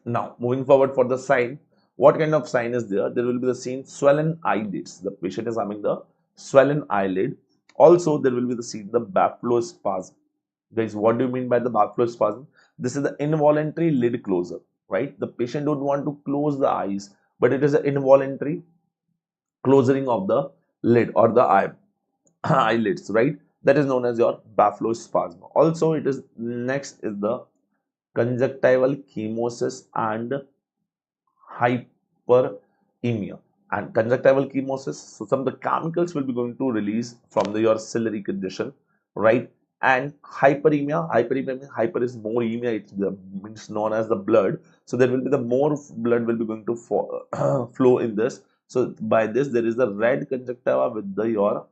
Now, moving forward for the sign, what kind of sign is there? There will be the seen swollen eyelids. The patient is having the swollen eyelid. Also, there will be the seen the baphlospasm. Guys, what do you mean by the baphlospasm? This is the involuntary lid closure, right? The patient don't want to close the eyes, but it is an involuntary closing of the lid or the eyelids, right? That is known as your baphlospasm. Also, it is next is the conjunctival chemosis and hyperemia. And conjunctival chemosis, so some of the chemicals will be going to release from your ciliary condition, right? And hyperemia, hyper is more emia, it means known as the blood. So there will be the more blood will be going to flow in this. So by this, there is the red conjunctiva with the your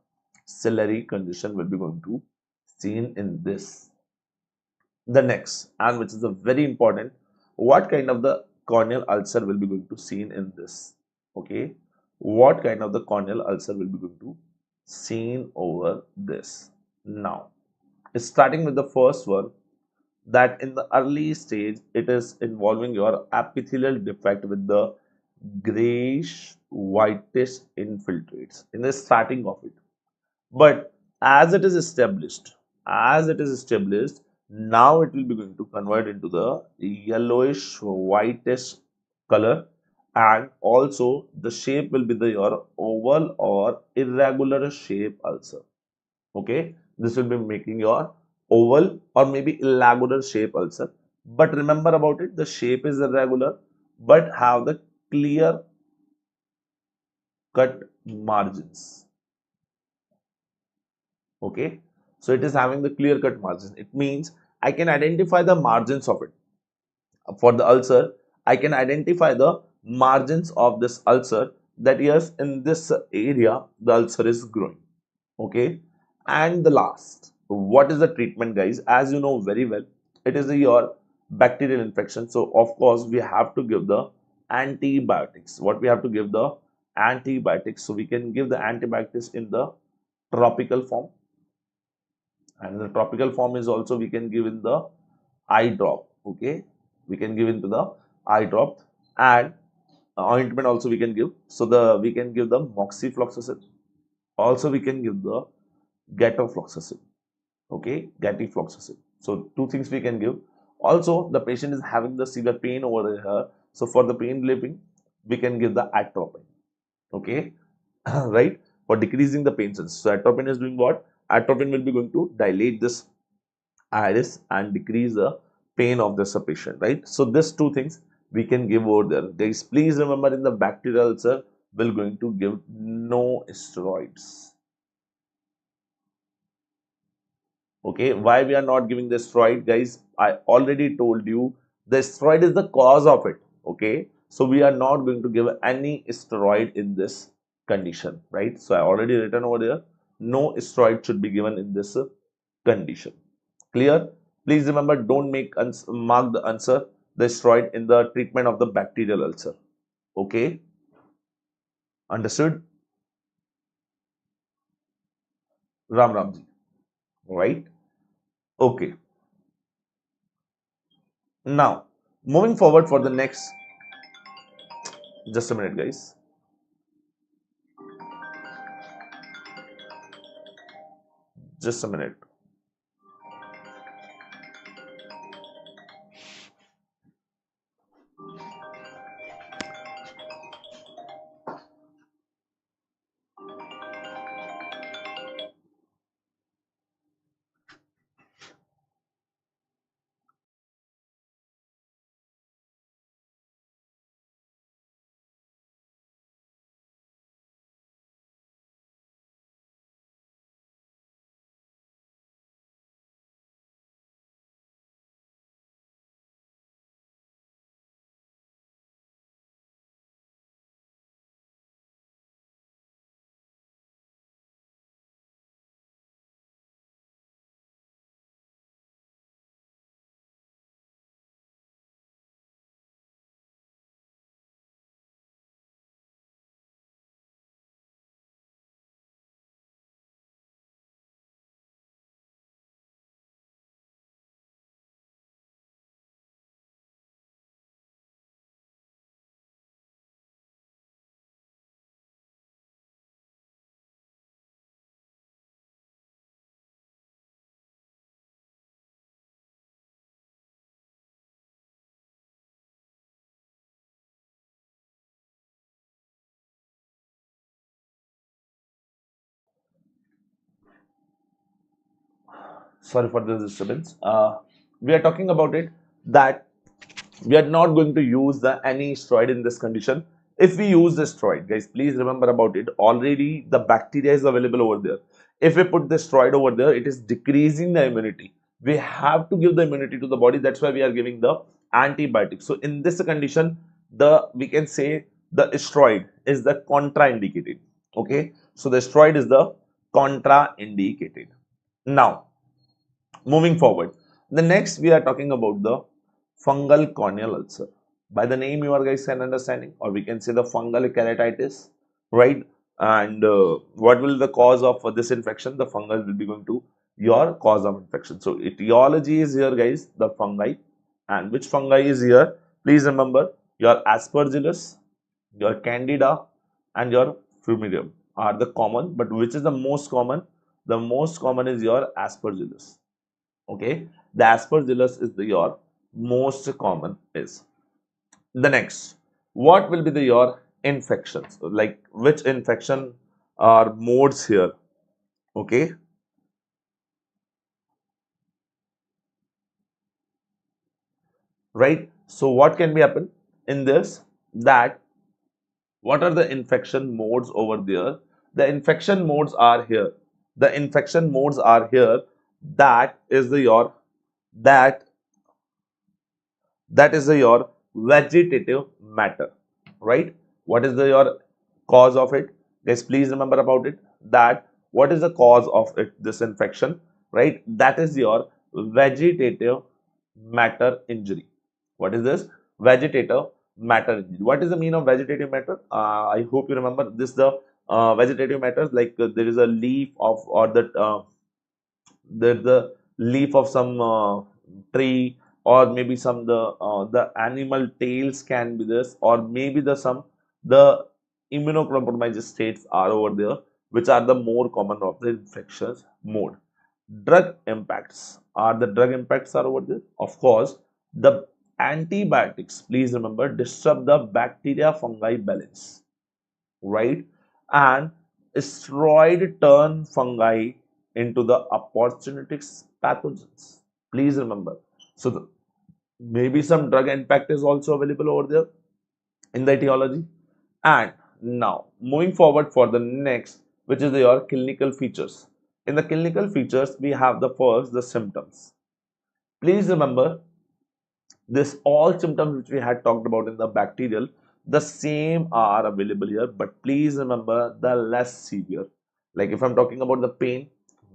ciliary condition will be going to seen in this. The next, and which is a very important, what kind of the corneal ulcer will be going to seen in this? Okay, what kind of the corneal ulcer will be going to seen over this? Now, starting with the first one, that in the early stage it is involving your epithelial defect with the grayish whitish infiltrates in the starting of it. But as it is established, now it will be going to convert into the yellowish whitish color, and also the shape will be the your oval or irregular shape ulcer. Okay, this will be making your oval or maybe irregular shape ulcer. But remember about it, the shape is irregular, but have the clear cut margins. Okay, so it is having the clear cut margin. It means I can identify the margins of it. For the ulcer, I can identify the margins of this ulcer, that yes, in this area the ulcer is growing. Okay, and the last, what is the treatment, guys? As you know very well, it is your bacterial infection. So of course we have to give the antibiotics. What we have to give the antibiotics? So we can give the antibiotics in the tropical form, and the tropical form is also we can give in the eye drop. Okay, we can give into the eye drop, and ointment also we can give. So the we can give the moxifloxacin, also we can give the gatofloxacin. Okay, gatofloxacin. So two things we can give. Also the patient is having the severe pain over here, so for the pain relieving we can give the atropine. Okay, right, for decreasing the pain sense. So atropine is doing what? Atropine will be going to dilate this iris and decrease the pain of the patient, right? So these two things we can give over there. Guys, please remember, in the bacterial ulcer we're going to give no steroids. Okay, why we are not giving the steroid, guys? I already told you the steroid is the cause of it. Okay, so we are not going to give any steroid in this condition, right? So I already written over there, no steroid should be given in this condition. Clear? Please remember, don't mark the answer the steroid in the treatment of the bacterial ulcer. Okay, understood? Ram Ramji, right? Okay. Now, moving forward for the next, just a minute, guys. Just a minute. sorry for the disturbance. We are talking about it that we are not going to use the any steroid in this condition. If we use the steroid, guys, please remember about it. Already the bacteria is available over there. If we put the steroid over there, it is decreasing the immunity. We have to give the immunity to the body. That's why we are giving the antibiotic. So in this condition, the we can say the steroid is the contraindicated. Okay, so the steroid is the contraindicated. Now, moving forward, the next we are talking about the fungal corneal ulcer. By the name, you are guys can understanding, or we can say the fungal keratitis, right? And what will the cause of this infection? The fungal will be going to your cause of infection. So etiology is here, guys, the fungi, and which fungi is here? Please remember your aspergillus, your candida, and your fumarium are the common. But which is the most common? The most common is your aspergillus. Okay, the aspergillus is the your most common is. The next, what will be the your infections, like which infection are modes here? Okay, right. So what can be happen in this, that what are the infection modes over there? The infection modes are here. The infection modes are here. That is the your, that that is the your vegetative matter, right? What is the your cause of it? Guys, please remember about it, that what is the cause of it, this infection, right? That is your vegetative matter injury. What is this? Vegetative matter injury. What is the mean of vegetative matter? I hope you remember this. The vegetative matters, like there is a leaf of, or that there's the leaf of some tree, or maybe some the animal tails can be this, or maybe the some the immunocompromised states are over there, which are the more common of the infectious mode. Drug impacts, are the drug impacts are over there, of course. The antibiotics, please remember, disrupt the bacteria fungi balance, right? And steroid turn fungi into the opportunistic pathogens. Please remember. So maybe some drug impact is also available over there in the etiology. And now moving forward for the next, which is your clinical features. In the clinical features, we have the first, the symptoms. Please remember, this all symptoms which we had talked about in the bacterial, the same are available here, but please remember the less severe. Like if I'm talking about the pain,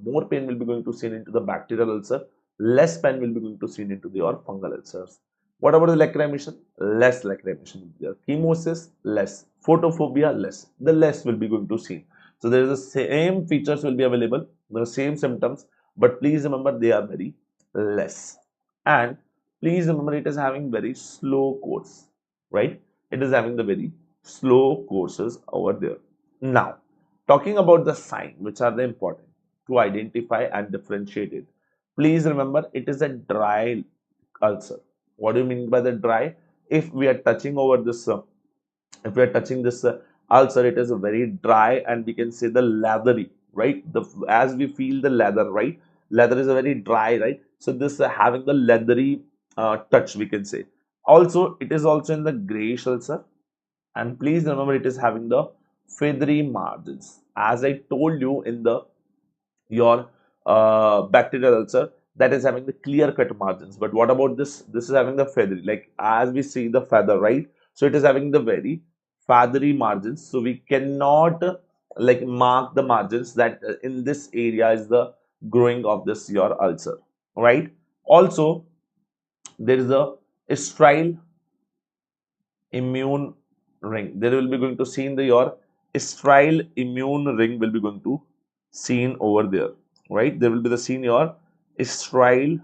more pain will be going to seen into the bacterial ulcer, less pain will be going to seen into your fungal ulcers. What about the lacrimation? Less lacrimation will be there. Chemosis, less. Photophobia, less. The less will be going to see. So there is the same features will be available, the same symptoms, but please remember they are very less. And please remember, it is having very slow course, right? It is having the very slow courses over there. Now, talking about the sign, which are the important to identify and differentiate it. Please remember, it is a dry ulcer. What do you mean by the dry? If we are touching over this, if we are touching this ulcer, it is a very dry, and we can say the leathery, right? The as we feel the leather, right? Leather is a very dry, right? So this having the leathery touch, we can say. Also, it is also in the grayish ulcer, and please remember, it is having the feathery margins. As I told you in the your bacterial ulcer, that is having the clear cut margins. But what about this? This is having the feathery, like as we see the feather, right? So it is having the very feathery margins. So we cannot like mark the margins that in this area is the growing of this your ulcer, right? Also, there is a sterile immune ring. There will be going to see in the your sterile immune ring will be going to seen over there, right? There will be the seen your sterile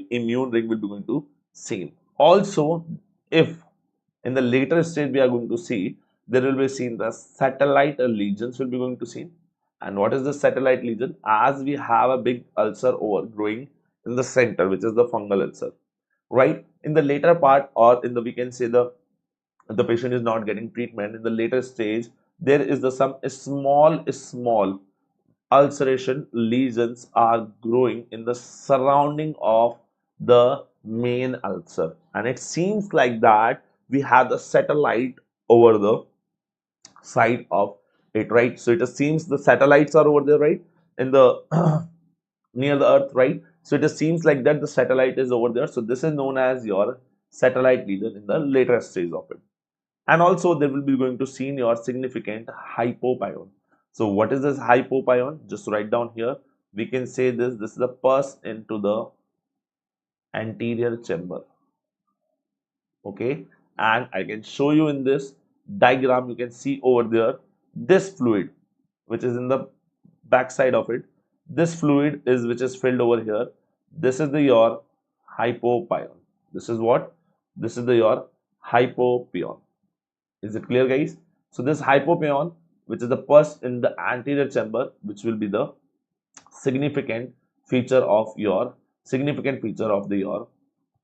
immune ring will be going to seen. Also, if in the later stage we are going to see, there will be seen the satellite lesions will be going to seen. And what is the satellite lesion? As we have a big ulcer overgrowing in the center, which is the fungal ulcer, right? In the later part, or in the we can say the patient is not getting treatment in the later stage, there is the some small ulceration lesions are growing in the surrounding of the main ulcer, and it seems like that we have the satellite over the side of it, right? So it seems the satellites are over there, right, in the near the earth, right? So it seems like that the satellite is over there. So this is known as your satellite lesion in the later stage of it. And also they will be going to see your significant hypopion. So what is this hypopion? Just write down here. We can say this is the pus into the anterior chamber. Okay, and I can show you in this diagram. You can see over there this fluid which is in the back side of it. This fluid is which is filled over here. This is the your hypopion. This is what? This is the your hypopion. Is it clear, guys? So this hypopion, which is the pus in the anterior chamber, which will be the significant feature of your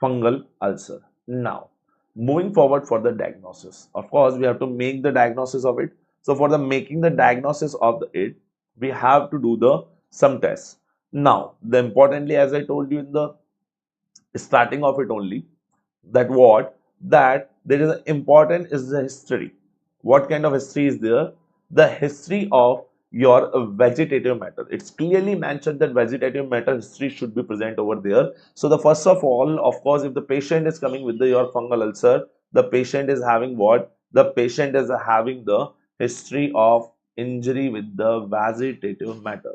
fungal ulcer. Now, moving forward for the diagnosis. Of course, we have to make the diagnosis of it. So for the making the diagnosis of it, we have to do the some tests. Now, the importantly, as I told you in the starting of it only, that there is an important is the history. What kind of history is there? The history of your vegetative matter. It's clearly mentioned that vegetative matter history should be present over there. So the first of all, of course, if the patient is coming with your fungal ulcer, the patient is having what? The patient is having the history of injury with the vegetative matter.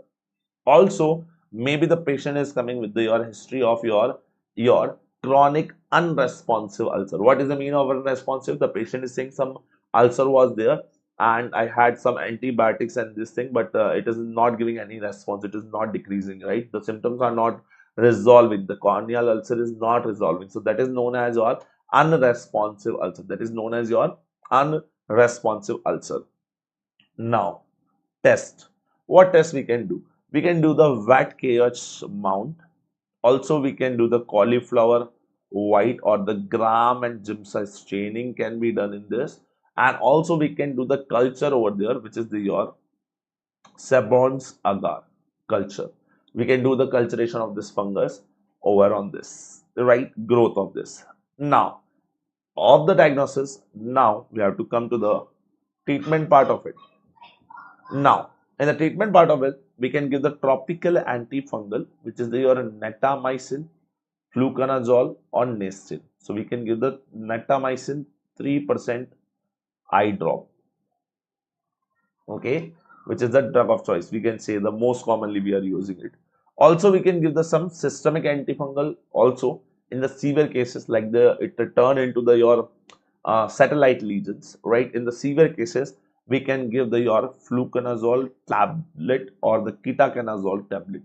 Also, maybe the patient is coming with your history of your chronic unresponsive ulcer. What is the meaning of unresponsive? The patient is saying some ulcer was there and I had some antibiotics and this thing, but it is not giving any response. It is not decreasing, right? The symptoms are not resolving. The corneal ulcer is not resolving. So that is known as your unresponsive ulcer. That is known as your unresponsive ulcer. Now, test. What test we can do? We can do the wet KH mount. Also, we can do the cauliflower white or the gram and Giemsa staining can be done in this. And also we can do the culture over there, which is your Sabon's agar culture. We can do the culturation of this fungus over on this, the right growth of this. Now, of the diagnosis, now we have to come to the treatment part of it. Now, in the treatment part of it, we can give the topical antifungal, which is your netamycin, fluconazole, or nestin. So we can give the netamycin 3% eye drop. Okay, which is the drug of choice. We can say the most commonly we are using it. Also, we can give the some systemic antifungal also in the severe cases like it turn into your satellite lesions, right? In the severe cases, we can give your fluconazole tablet or the ketoconazole tablet.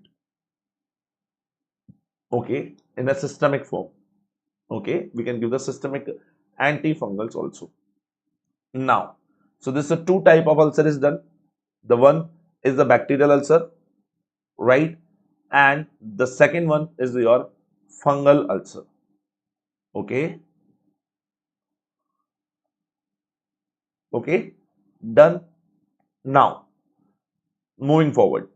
Okay, in a systemic form. Okay, we can give the systemic antifungals also. Now, so this is a two type of ulcer is done. The one is the bacterial ulcer, right? And the second one is your fungal ulcer. Okay. Okay. Done. Now, moving forward.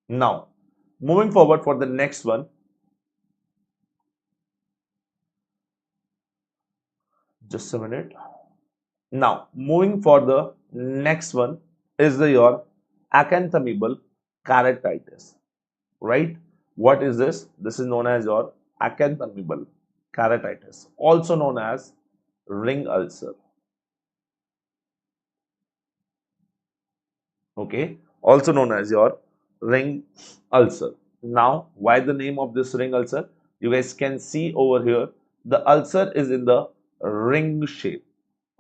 Now, moving forward for the next one. Just a minute. Now, moving for the next one is your acanthamoebal keratitis, right? What is this? This is known as your acanthamoebal keratitis, also known as ring ulcer. Okay, also known as your ring ulcer. Now, why the name of this ring ulcer? You guys can see over here, the ulcer is in the ring shape.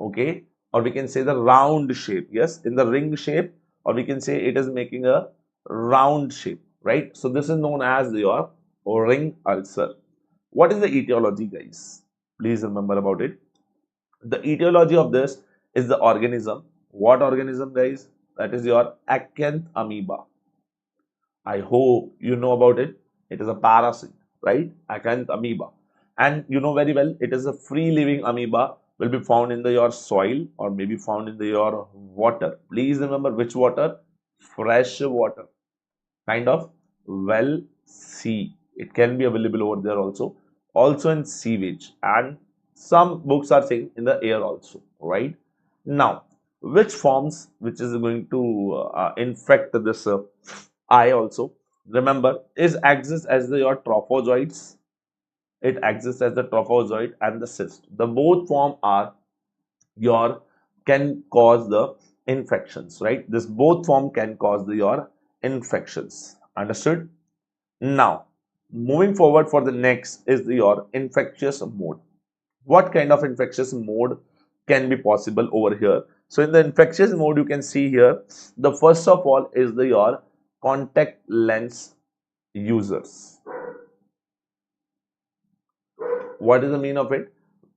Okay, or we can say the round shape. Yes, in the ring shape, or we can say it is making a round shape, right? So this is known as your ring ulcer. What is the etiology, guys? Please remember about it. The etiology of this is the organism. What organism, guys? That is your Acanthamoeba. I hope you know about it. It is a parasite, right? Acanthamoeba. And you know very well, it is a free living amoeba, will be found in your soil or maybe found in your water. Please remember which water? fresh water, kind of well sea. It can be available over there also in sewage, and some books are saying in the air also, right? Now, which forms which is going to infect this eye also? Remember, is exists as your trophozoites. It exists as the trophozoite and the cyst. The both form are your can cause the infections, right? This both form can cause your infections. Understood? Now, moving forward for the next is your infectious mode. What kind of infectious mode can be possible over here? So in the infectious mode, you can see here, the first of all is your contact lens users. What is the mean of it?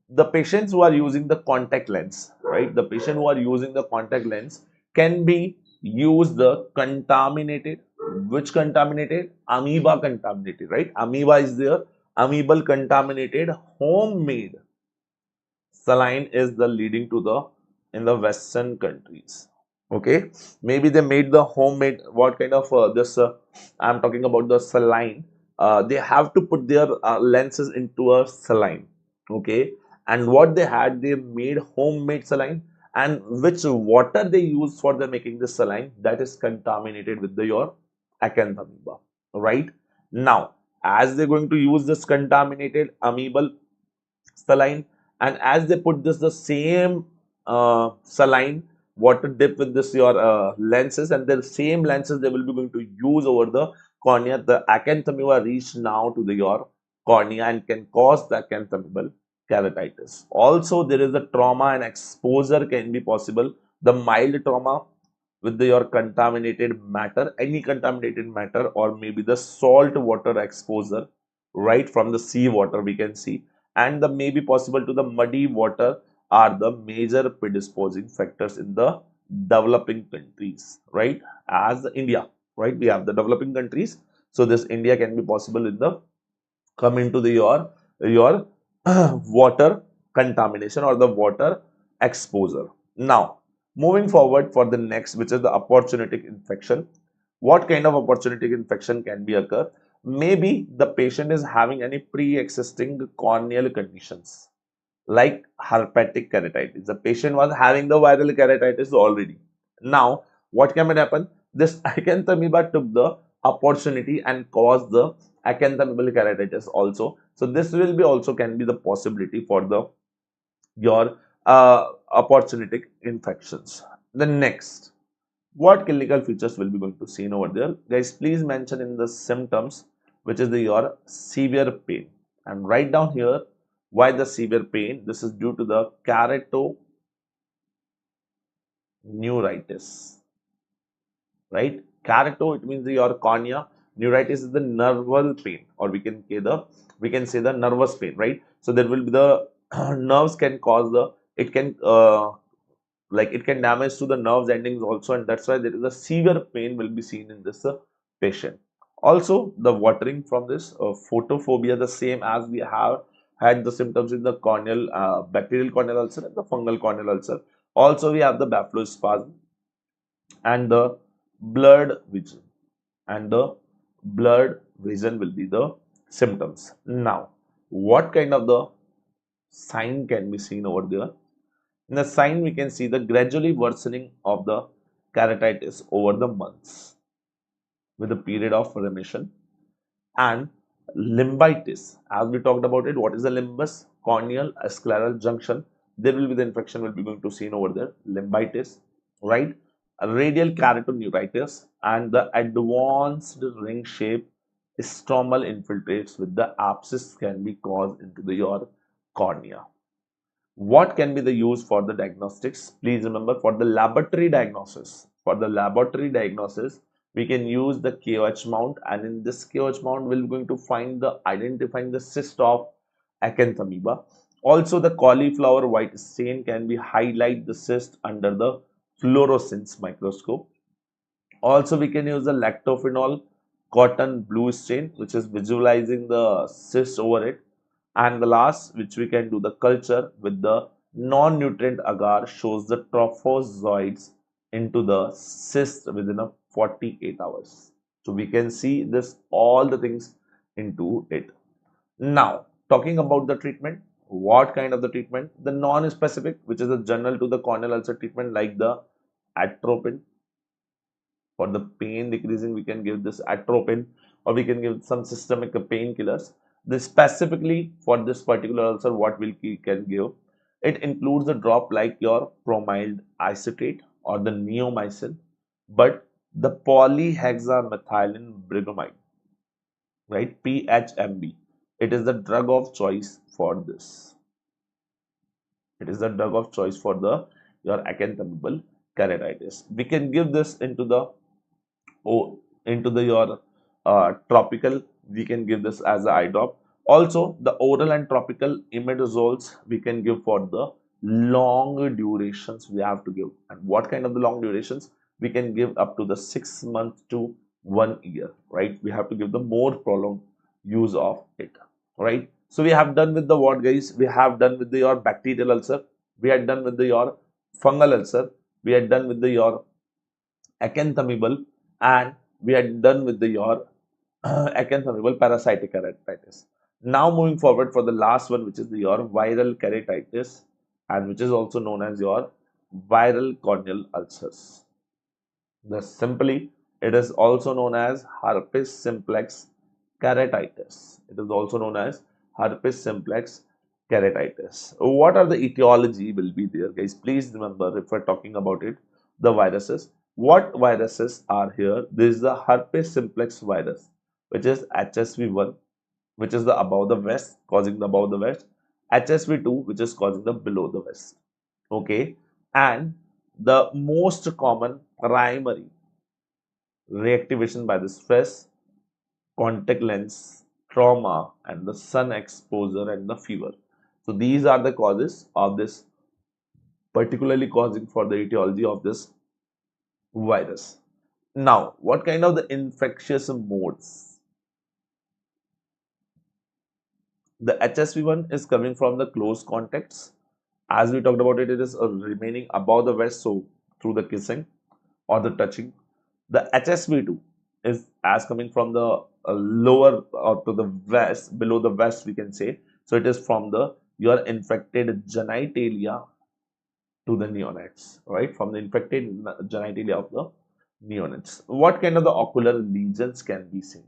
The patients who are using the contact lens, right? The patient who are using the contact lens can be used the contaminated, which contaminated? Amoeba contaminated, right? Amoeba is there. Amoebal contaminated homemade saline is the leading to the in the Western countries. Okay, maybe they made the homemade what kind of this I'm talking about the saline. They have to put their lenses into a saline. Okay, and what they had, they made homemade saline, and which water they use for the making this saline, that is contaminated with your acanthamoeba. Right now, as they're going to use this contaminated amoebal saline, and as they put this the same saline water dip with this your lenses, and the same lenses they will be going to use over the cornea, the acanthamoeba reach now to your cornea and can cause the acanthamoebal keratitis. Also, there is the trauma and exposure can be possible. The mild trauma with your contaminated matter, any contaminated matter, or maybe the salt water exposure, right, from the sea water we can see, and the may be possible to the muddy water are the major predisposing factors in the developing countries, right? As India, right, we have the developing countries, so this India can be possible in the come into the your water contamination or the water exposure. Now, moving forward for the next, which is the opportunistic infection. What kind of opportunistic infection can be occur? Maybe the patient is having any pre-existing corneal conditions like herpetic keratitis. The patient was having the viral keratitis already. Now, what can happen? This acanthamoeba took the opportunity and caused the acanthamoebal keratitis also. So this will be also can be the possibility for the your opportunistic infections. The next, what clinical features will be going to seen over there? Guys, please mention in the symptoms, which is your severe pain, and write down here why the severe pain. This is due to the keratoconjunctivitis, right? Kerato, it means your cornea. Neuritis is the nerval pain, or we can say the nervous pain, right? So there will be the nerves can cause the it can like it can damage to the nerves endings also, and that's why there is a severe pain will be seen in this patient. Also, the watering from this photophobia, the same as we have had the symptoms in the corneal bacterial corneal ulcer and the fungal corneal ulcer. Also, we have the baphlospasm and the blurred vision, and the blurred vision will be the symptoms. Now, what kind of the sign can be seen over there? In the sign, we can see the gradually worsening of the keratitis over the months with a period of remission, and limbitis. As we talked about it, what is the limbus? Corneal scleral junction. There will be the infection will be going to seen over there. Limbitis, right? A radial keratoconjunctivitis and the advanced ring shape stromal infiltrates with the abscess can be caused into your cornea. What can be the use for the diagnostics? Please remember, for the laboratory diagnosis, we can use the KOH mount, and in this KOH mount, we're going to find the identifying the cyst of acanthamoeba. Also, the cauliflower white stain can be highlight the cyst under the fluorescence microscope. Also, we can use the lactophenol cotton blue stain, which is visualizing the cyst over it. And the last, which we can do the culture with the non-nutrient agar, shows the trophozoites into the cyst within a 48 hours. So we can see this all the things into it. Now, talking about the treatment, what kind of the treatment? The non-specific, which is a general to the corneal ulcer treatment, like the atropine. For the pain decreasing, we can give this atropine, or we can give some systemic painkillers. This specifically for this particular ulcer, what we can give, it includes a drop like your bromide acetate or the neomycin, but the polyhexamethylene bromide, right? PHMB. It is the drug of choice for this. It is the drug of choice for the your acanthamoebal keratitis. We can give this into the into the your tropical. We can give this as an eye drop. Also, the oral and tropical imidazoles we can give for the long durations we have to give. And what kind of the long durations? We can give up to the 6 months to 1 year, right? We have to give the more prolonged use of it, right? So we have done with the what, guys? We have done with the your bacterial ulcer. We had done with the your fungal ulcer. We had done with the your acanthamoebal, and we had done with the your acanthamoebal parasitic keratitis. Now moving forward for the last one, which is the your viral keratitis, and which is also known as your viral corneal ulcers. The simply, it is also known as herpes simplex keratitis. It is also known as herpes simplex keratitis. What are the etiology will be there, guys? Please remember, if we're talking about it, the viruses. What viruses are here? This is the herpes simplex virus, which is HSV1, which is the above the vest, causing the above the vest. HSV2, which is causing the below the vest. Okay, and the most common primary reactivation by the stress, contact lens, trauma, and the sun exposure and the fever. So these are the causes of this, particularly causing for the etiology of this virus. Now, what kind of the infectious modes? The HSV1 is coming from the close contacts. As we talked about it, it is remaining above the vest, so through the kissing or the touching. The HSV2 is as coming from the lower or to the vest, below the vest we can say. So it is from the your infected genitalia to the neonates, right? From the infected genitalia of the neonates. What kind of the ocular lesions can be seen?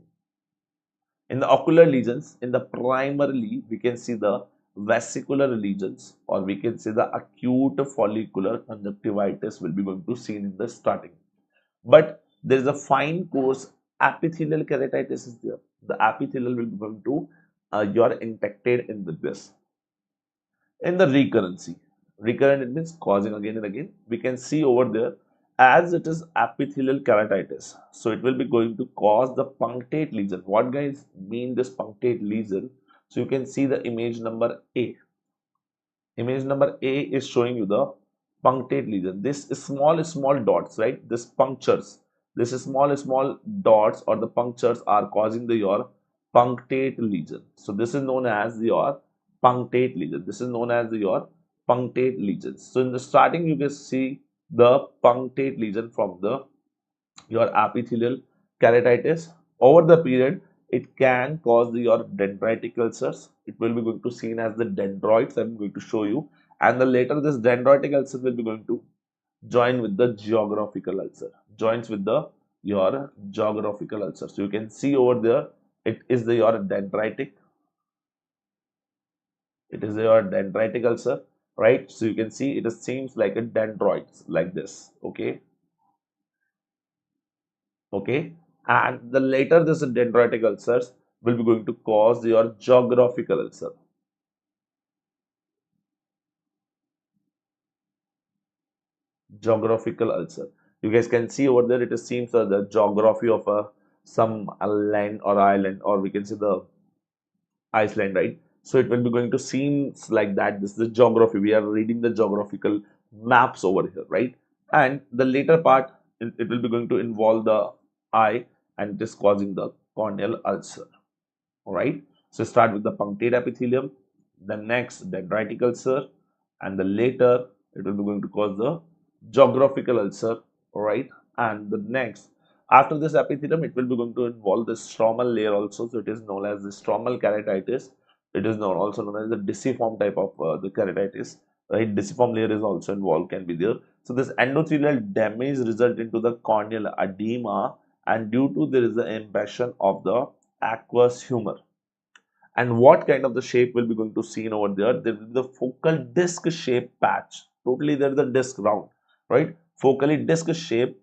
In the ocular lesions, in the primarily we can see the vesicular lesions, or we can say the acute follicular conjunctivitis will be going to seen in the starting. But there is a fine course epithelial keratitis is there. The epithelial will be going to you are infected in with this. In the recurrency, recurrent it means causing again and again. We can see over there as it is epithelial keratitis. So it will be going to cause the punctate lesion. What guys mean this punctate lesion? So you can see the image number A. Image number A is showing you the punctate lesion. This is small dots, right? This punctures. This is small dots or the punctures are causing the your punctate lesion. So this is known as your punctate lesion. This is known as your punctate lesions. So in the starting, you can see the punctate lesion from the your epithelial keratitis. Over the period, it can cause your dendritic ulcers. It will be going to seen as the dendroids. I'm going to show you, and the later this dendritic ulcer will be going to join with the geographical ulcer. Joins with the your geographical ulcer. So you can see over there, it is the your dendritic. It is your dendritic ulcer, right? So you can see it seems like a dendroids like this. Okay, and the later this dendritic ulcers will be going to cause your geographical ulcer. Geographical ulcer, you guys can see over there, it seems the geography of a some land or island, or we can say the Iceland, right? So it will be going to seems like that. This is the geography. We are reading the geographical maps over here, right? And the later part, it will be going to involve the eye, and it is causing the corneal ulcer. All right. So start with the punctate epithelium, the next dendritic ulcer, and the later it will be going to cause the geographical ulcer. All right. And the next After this epithelium, it will be going to involve the stromal layer also. So it is known as the stromal keratitis. It is known, also known as the deciform type of the keratitis. Right, deciform layer is also involved, can be there. So this endothelial damage result into the corneal edema, and due to there is the impression of the aqueous humor. And what kind of the shape will be going to seen over there? There will be the focal disc shape patch. Totally there is a disc round, right? Focally disc shape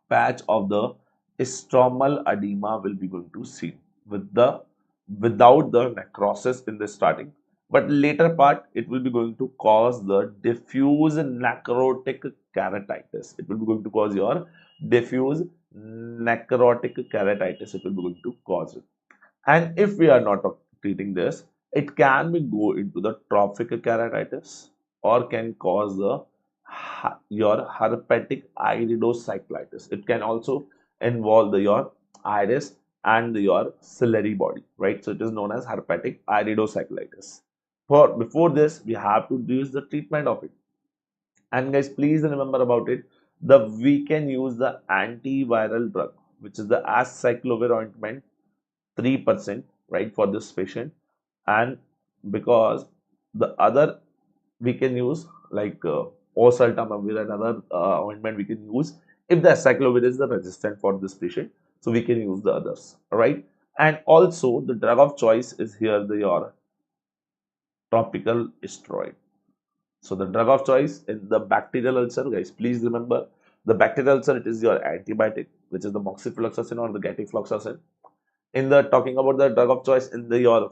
patch of the stromal edema will be going to see with the without the necrosis in the starting, but later part it will be going to cause the diffuse necrotic keratitis. It will be going to cause your diffuse necrotic keratitis. It will be going to cause it. And if we are not treating this, it can be go into the trophic keratitis or can cause the your herpetic iridocyclitis. It can also involve your iris and your ciliary body, right? So it is known as herpetic iridocyclitis. For before this, we have to use the treatment of it. And guys, please remember about it. We can use the antiviral drug, which is the acyclovir ointment, 3%, right, for this patient. And because the other we can use like oseltamivir and other ointment we can use if the acyclovir is the resistant for this patient, so we can use the others, right? And also the drug of choice is here your topical steroid. So the drug of choice in the bacterial ulcer, guys, please remember the bacterial ulcer, it is your antibiotic, which is the moxifloxacin or the gatifloxacin. In the talking about the drug of choice in the your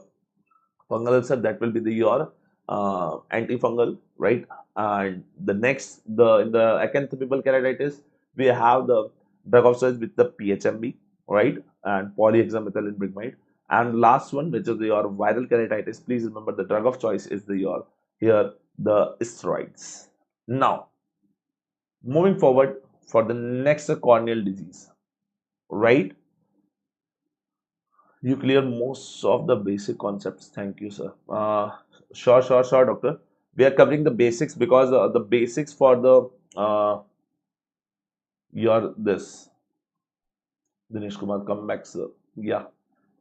fungal ulcer, that will be the your antifungal, right? And the next, in the acanthamoebal keratitis, we have the drug of choice with the PHMB, right? And polyhexamethylene bromide. And last one, which is your viral keratitis, please remember the drug of choice is the your here the steroids. Now, moving forward for the next corneal disease, right? You clear most of the basic concepts. Thank you, sir. Sure, doctor. We are covering the basics because the basics for the your this Dinesh Kumar, come back, sir. Yeah,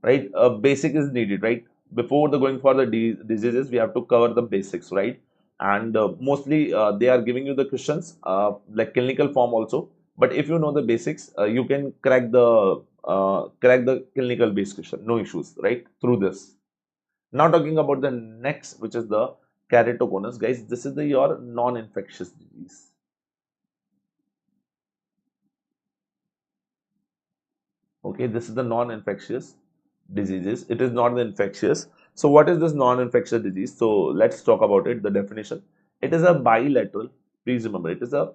right. Basic is needed, right? Before the going for the diseases, we have to cover the basics, right? And mostly they are giving you the questions like clinical form also. But if you know the basics, you can crack the clinical based question, no issues, right? Through this. Now talking about the next, which is the keratoconus, guys. This is the your non-infectious disease. Okay, this is the non-infectious diseases. It is not the infectious. So what is this non-infectious disease? So let's talk about it. The definition. It is a bilateral. Please remember, it is a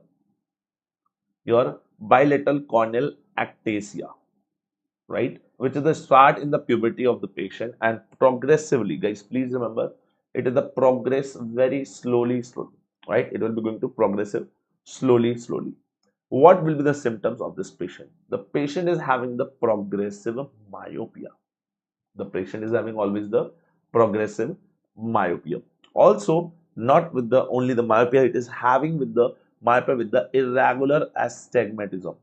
your bilateral corneal ectasia, right? Which is the start in the puberty of the patient and progressively, guys. Please remember, it is the progress very slowly, right? It will be going to progressive slowly. What will be the symptoms of this patient? The patient is having the progressive myopia. The patient is having always the progressive myopia. Also, not with the only the myopia, it is having with the myopia with the irregular astigmatism.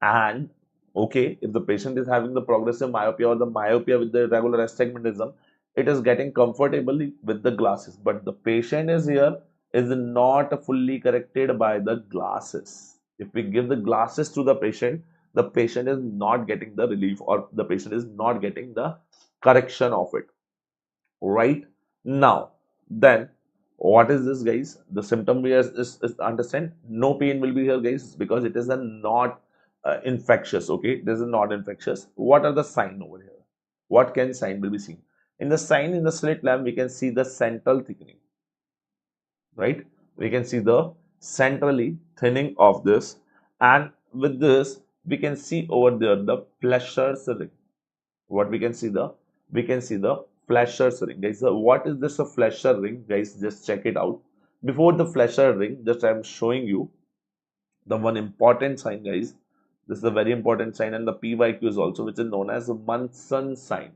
And okay, if the patient is having the progressive myopia or the myopia with the irregular astigmatism, it is getting comfortably with the glasses, but the patient is here is not fully corrected by the glasses. If we give the glasses to the patient is not getting the relief or the patient is not getting the correction of it, right? Now then, what is this, guys? The symptom here is understand, no pain will be here, guys, because it is a not infectious. Okay, this is not infectious. What are the sign over here? What can sign will be seen? In the sign in the slit lamp, we can see the central thickening, right? We can see the centrally thinning of this, and with this we can see over there the Flesher's ring. What we can see the Flesher's ring, guys. So what is this a Flesher ring, guys? Just check it out. Before the Flesher ring, just I am showing you the one important sign, guys. This is a very important sign, and the PYQ is also, which is known as Munson sign.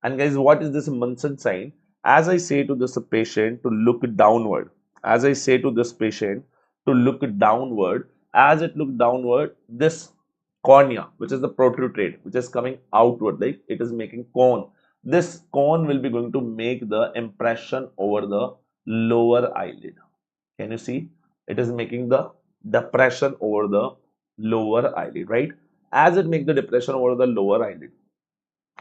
And guys, what is this Munson sign? As I say to this patient to look downward, as I say to this patient to look downward, as it look downward, this cornea, which is the protrude, which is coming outward, like it is making cone. This cone will be going to make the impression over the lower eyelid. Can you see? It is making the depression over the lower eyelid, right? As it make the depression over the lower eyelid,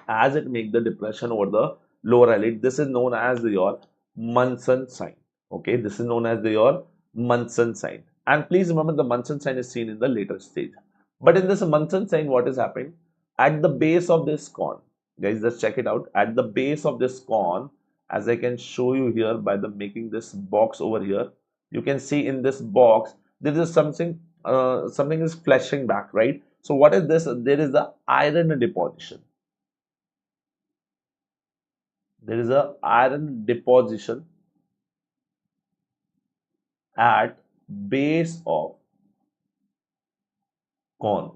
as it make the depression over the lower eyelid, this is known as your Munson sign. Okay, this is known as your Munson sign. And please remember, the Munson sign is seen in the later stage. But in this Munson sign, what is happening? At the base of this cone, guys, just check it out. At the base of this cone, as I can show you here by the making this box over here, you can see in this box there is something, something is flashing back, right? So what is this? There is the iron deposition. There is a iron deposition at base of cone,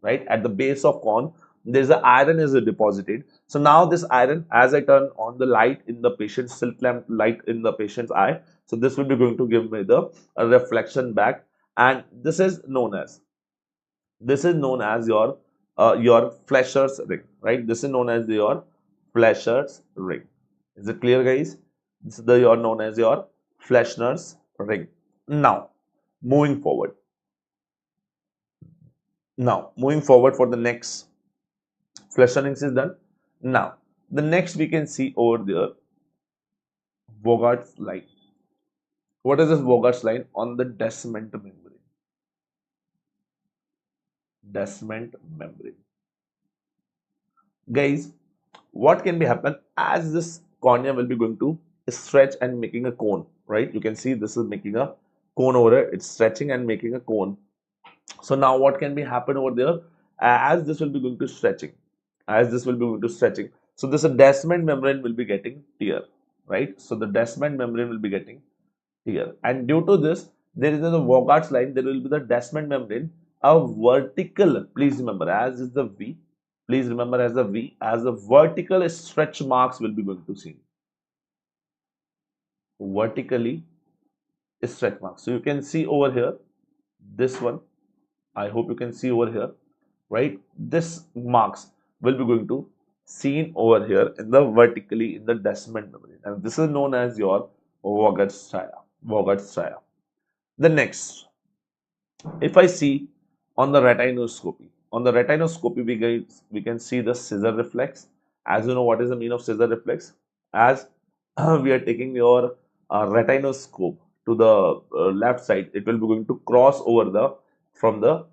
right? At the base of cone, there is a iron is deposited. So now this iron, as I turn on the light in the patient's silk lamp light in the patient's eye, so this will be going to give me the reflection back, and this is known as your Fleischer's ring, right? This is known as your Fleischer's ring. Is it clear, guys? This is the your known as your Fleischer's ring. Now, moving forward. Now, moving forward for the next, Fleischer rings is done. Now, the next we can see over there, Vogart's line. What is this Vogart's line on the descent membrane? Descent membrane. Guys, what can be happen as this cornea will be going to stretch and making a cone, right? You can see this is making a cone over here. It's stretching and making a cone. So now what can be happen over there? As this will be going to stretching, as this will be going to stretching, so this descent membrane will be getting tear, right? So the descent membrane will be getting tear, and due to this, there is a Vogart's line. There will be the descent membrane, a vertical. Please remember, as is the V. Please remember, as the V, as the vertical stretch marks will be going to see. Vertically stretch marks. So you can see over here, this one. I hope you can see over here, right? This marks will be going to seen over here in the vertically in the descent membrane, and this is known as your Vogart's stria. Vogart's stria. The next, if I see on the retinoscopy, we can see the scissor reflex. As you know, what is the mean of scissor reflex? As we are taking your retinoscope to the left side, it will be going to cross over the from the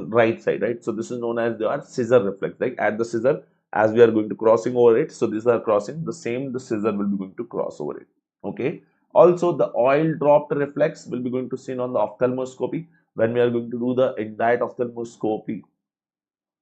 right side, right? So this is known as the scissor reflex. Like at the scissor, as we are going to crossing over it, so these are crossing the same. The scissor will be going to cross over it. Okay. Also, the oil dropped reflex will be going to seen on the ophthalmoscopy when we are going to do the indirect ophthalmoscopy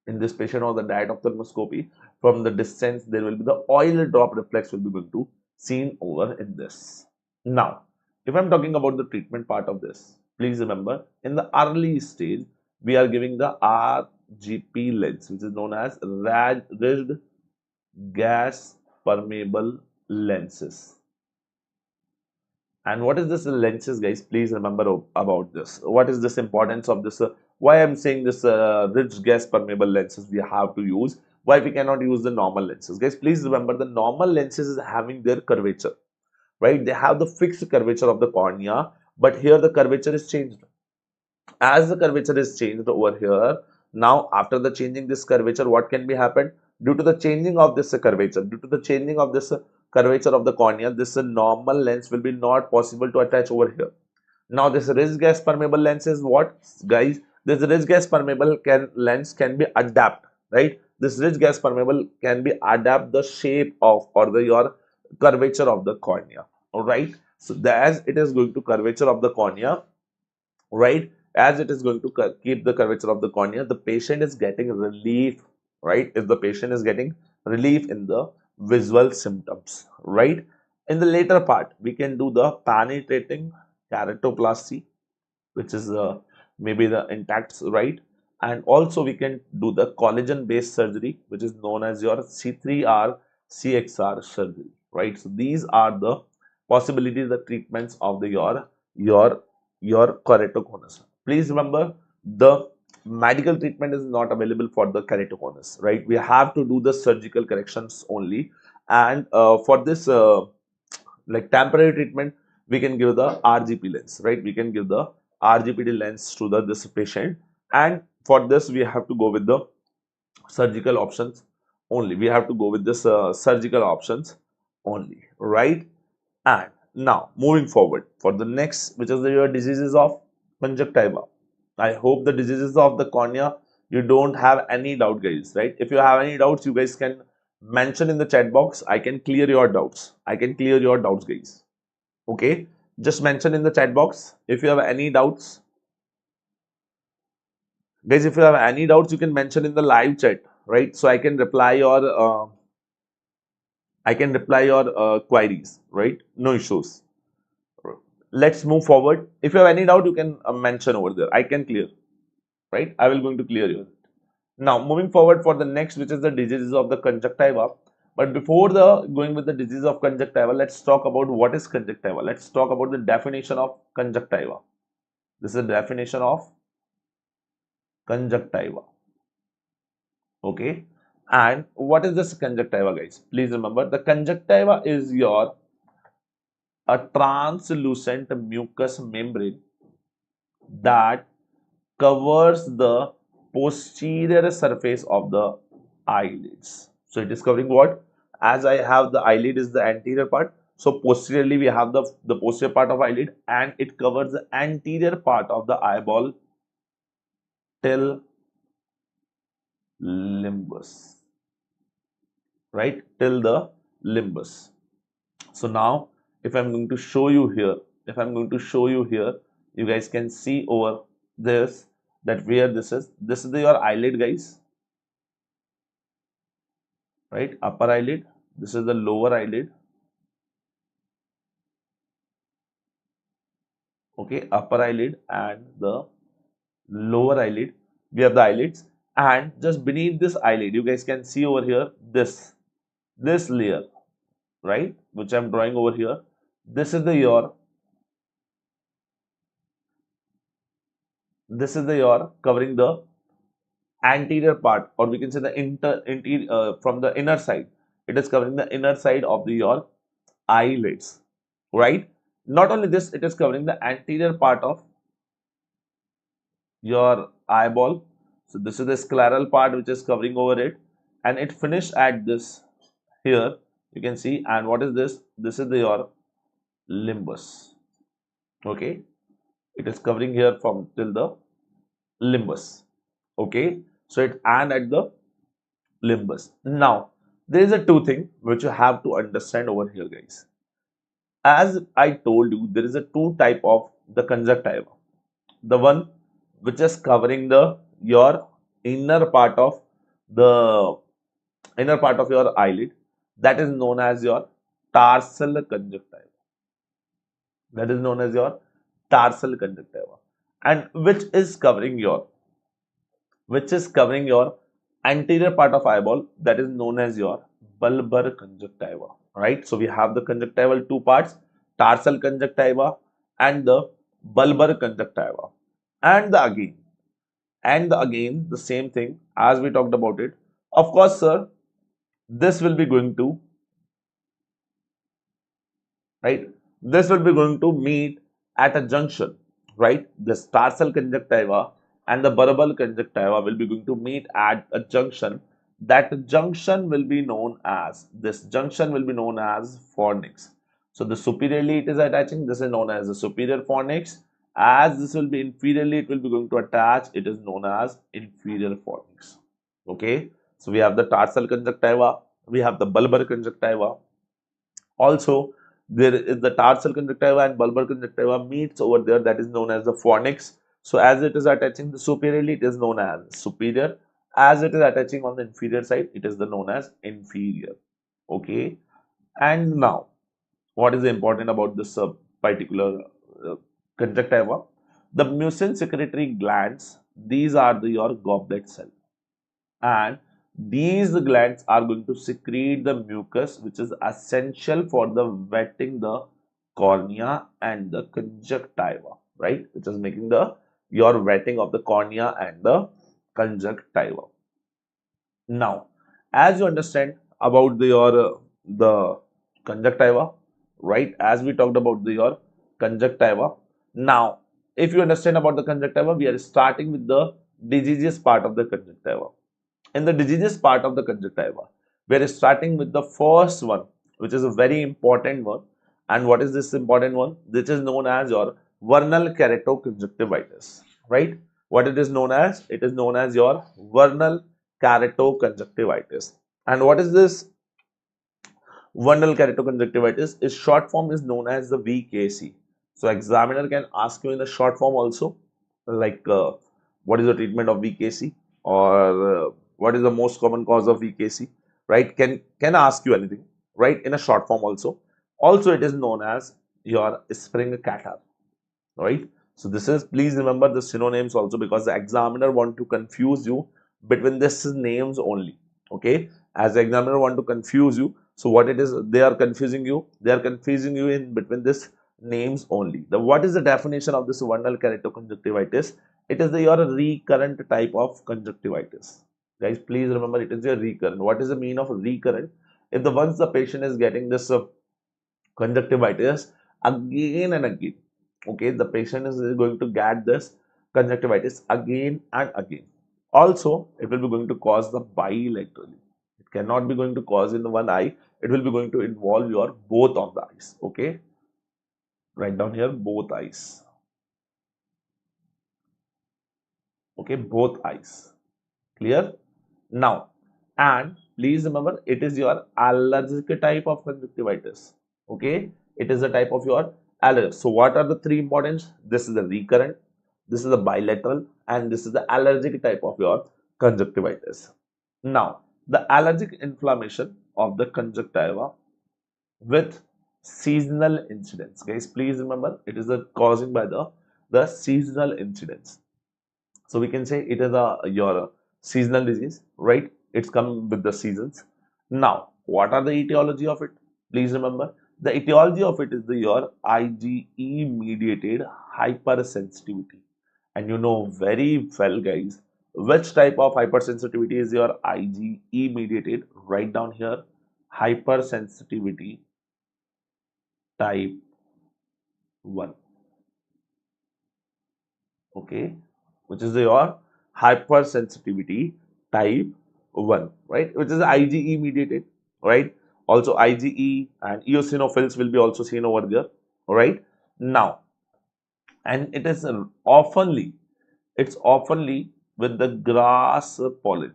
in this patient, or the direct ophthalmoscopy. From the distance, there will be the oil drop reflex will be going to seen over in this. Now, if I'm talking about the treatment part of this, please remember, in the early stage, we are giving the RGP lens, which is known as rigid gas permeable lenses. And what is this lenses, guys? Please remember about this. What is this importance of this? Why I'm saying this rich gas permeable lenses we have to use? Why we cannot use the normal lenses, guys? Please remember, the normal lenses is having their curvature, right? They have the fixed curvature of the cornea, but here the curvature is changed. As the curvature is changed over here, now after the changing this curvature, what can be happened? Due to the changing of this curvature, due to the changing of this curvature of the cornea, this normal lens will be not possible to attach over here. Now this rich gas permeable lens is what, guys? This rich gas permeable lens can be adapt, right? This rich gas permeable can be adapt the shape of or the your curvature of the cornea. All right. So as it is going to curvature of the cornea, right? As it is going to keep the curvature of the cornea, the patient is getting relief, right? If the patient is getting relief in the visual symptoms, right? In the later part, we can do the penetrating keratoplasty, which is maybe the intact, right? And also we can do the collagen based surgery, which is known as your C3R CXR surgery, right? So these are the possibilities, the treatments of the your keratoconus. Please remember, the medical treatment is not available for the keratoconus, right? We have to do the surgical corrections only, and for this like temporary treatment, we can give the RGP lens, right? We can give the RGPD lens to the this patient, and for this we have to go with the surgical options only. We have to go with this surgical options only, right? And now moving forward for the next, which is your diseases of conjunctiva. I hope the diseases of the cornea, you don't have any doubt, guys, right? If you have any doubts, you guys can mention in the chat box. I can clear your doubts. I can clear your doubts, guys. Okay, just mention in the chat box if you have any doubts. Guys, if you have any doubts, you can mention in the live chat, right? So I can reply your queries, right? No issues. Let's move forward. If you have any doubt, you can mention over there. I can clear, right? I will going to clear you. Now, moving forward for the next, which is the diseases of the conjunctiva. But before the going with the disease of conjunctiva, let's talk about what is conjunctiva. Let's talk about the definition of conjunctiva. This is the definition of conjunctiva. Okay. And what is this conjunctiva, guys? Please remember, the conjunctiva is your a translucent mucous membrane that covers the posterior surface of the eyelids. So it is covering what? As I have the eyelid is the anterior part. So posteriorly we have the posterior part of eyelid, and it covers the anterior part of the eyeball till limbus, right? Till the limbus. So now if I'm going to show you here, you guys can see over this that where this is your eyelid, guys, right? Upper eyelid, this is the lower eyelid. Okay, upper eyelid and the lower eyelid, we have the eyelids, and just beneath this eyelid you guys can see over here this layer, right, which I'm drawing over here. This is the your covering the anterior part, or we can say the interior from the inner side. It is covering the inner side of your eyelids, right? Not only this, it is covering the anterior part of your eyeball. So this is the scleral part which is covering over it, and it finished at this here, you can see. And what is this? This is your limbus. Okay, it is covering here from till the limbus. Okay, so it and at the limbus. Now there is a two thing which you have to understand over here, guys. As I told you, there is a two type of the conjunctiva. The one which is covering the your inner part of the your eyelid, that is known as your tarsal conjunctiva. That is known as your tarsal conjunctiva, and which is covering your anterior part of eyeball, that is known as your bulbar conjunctiva, right? So we have the conjunctival two parts, tarsal conjunctiva and the bulbar conjunctiva. And again the same thing as we talked about it. Of course, sir, this will be going to, right, this will be going to meet at a junction, right? This tarsal conjunctiva and the bulbar conjunctiva will be going to meet at a junction. That junction will be known as, fornix. So the superiorly it is attaching, this is known as the superior fornix. As this will be inferiorly, it will be going to attach, it is known as inferior fornix. Okay, so we have the tarsal conjunctiva, we have the bulbar conjunctiva. Also, there is the tarsal conjunctiva and bulbar conjunctiva meets over there, that is known as the fornix. So as it is attaching the superiorly, it is known as superior. As it is attaching on the inferior side, it is the known as inferior. Okay, and now what is important about this particular conjunctiva? The mucin secretory glands, these are your goblet cell, and these glands are going to secrete the mucus which is essential for the wetting the cornea and the conjunctiva, right, which is making the your wetting of the cornea and the conjunctiva. Now, as you understand about the conjunctiva, right? As we talked about your conjunctiva. Now, if you understand about the conjunctiva, we are starting with the diseases part of the conjunctiva. In the diseases part of the conjunctiva, we are starting with the first one, which is a very important one. And what is this important one? This is known as your vernal keratoconjunctivitis, right? What it is known as? It is known as your vernal keratoconjunctivitis. And what is this vernal keratoconjunctivitis? Its short form is known as the VKC. So examiner can ask you in the short form also, like what is the treatment of VKC, or what is the most common cause of VKC, right? Can ask you anything, right? In a short form also. Also, it is known as your spring catarrh, right? So this is, please remember the synonyms also, because the examiner want to confuse you between this names only. Okay, as the examiner want to confuse you, so what it is, they are confusing you in between this names only. The what is the definition of this vernal keratoconjunctivitis? It is your recurrent type of conjunctivitis. Guys, please remember, it is a recurrent. What is the mean of recurrent? If the once the patient is getting this conjunctivitis again and again, okay, the patient is going to get this conjunctivitis again and again. Also, it will be going to cause the bilaterally. It cannot be going to cause in the one eye. It will be going to involve your both of the eyes. Okay, write down here both eyes. Okay, both eyes. Clear? Now, and please remember, it is your allergic type of conjunctivitis. Okay, it is a type of your allergy. So, what are the three importance? This is the recurrent, this is the bilateral, and this is the allergic type of your conjunctivitis. Now, the allergic inflammation of the conjunctiva with seasonal incidence. Guys, please remember, it is causing by the seasonal incidence. So we can say it is your seasonal disease, right? It's come with the seasons. Now, what are the etiology of it? Please remember, the etiology of it is your IgE mediated hypersensitivity. And you know very well, guys, which type of hypersensitivity is your IgE mediated. Write down here, hypersensitivity type 1. Okay, which is your hypersensitivity type 1, right? Which is IgE mediated, right? Also IgE and eosinophils will be also seen over there, right? Now, and it is oftenly with the grass pollen.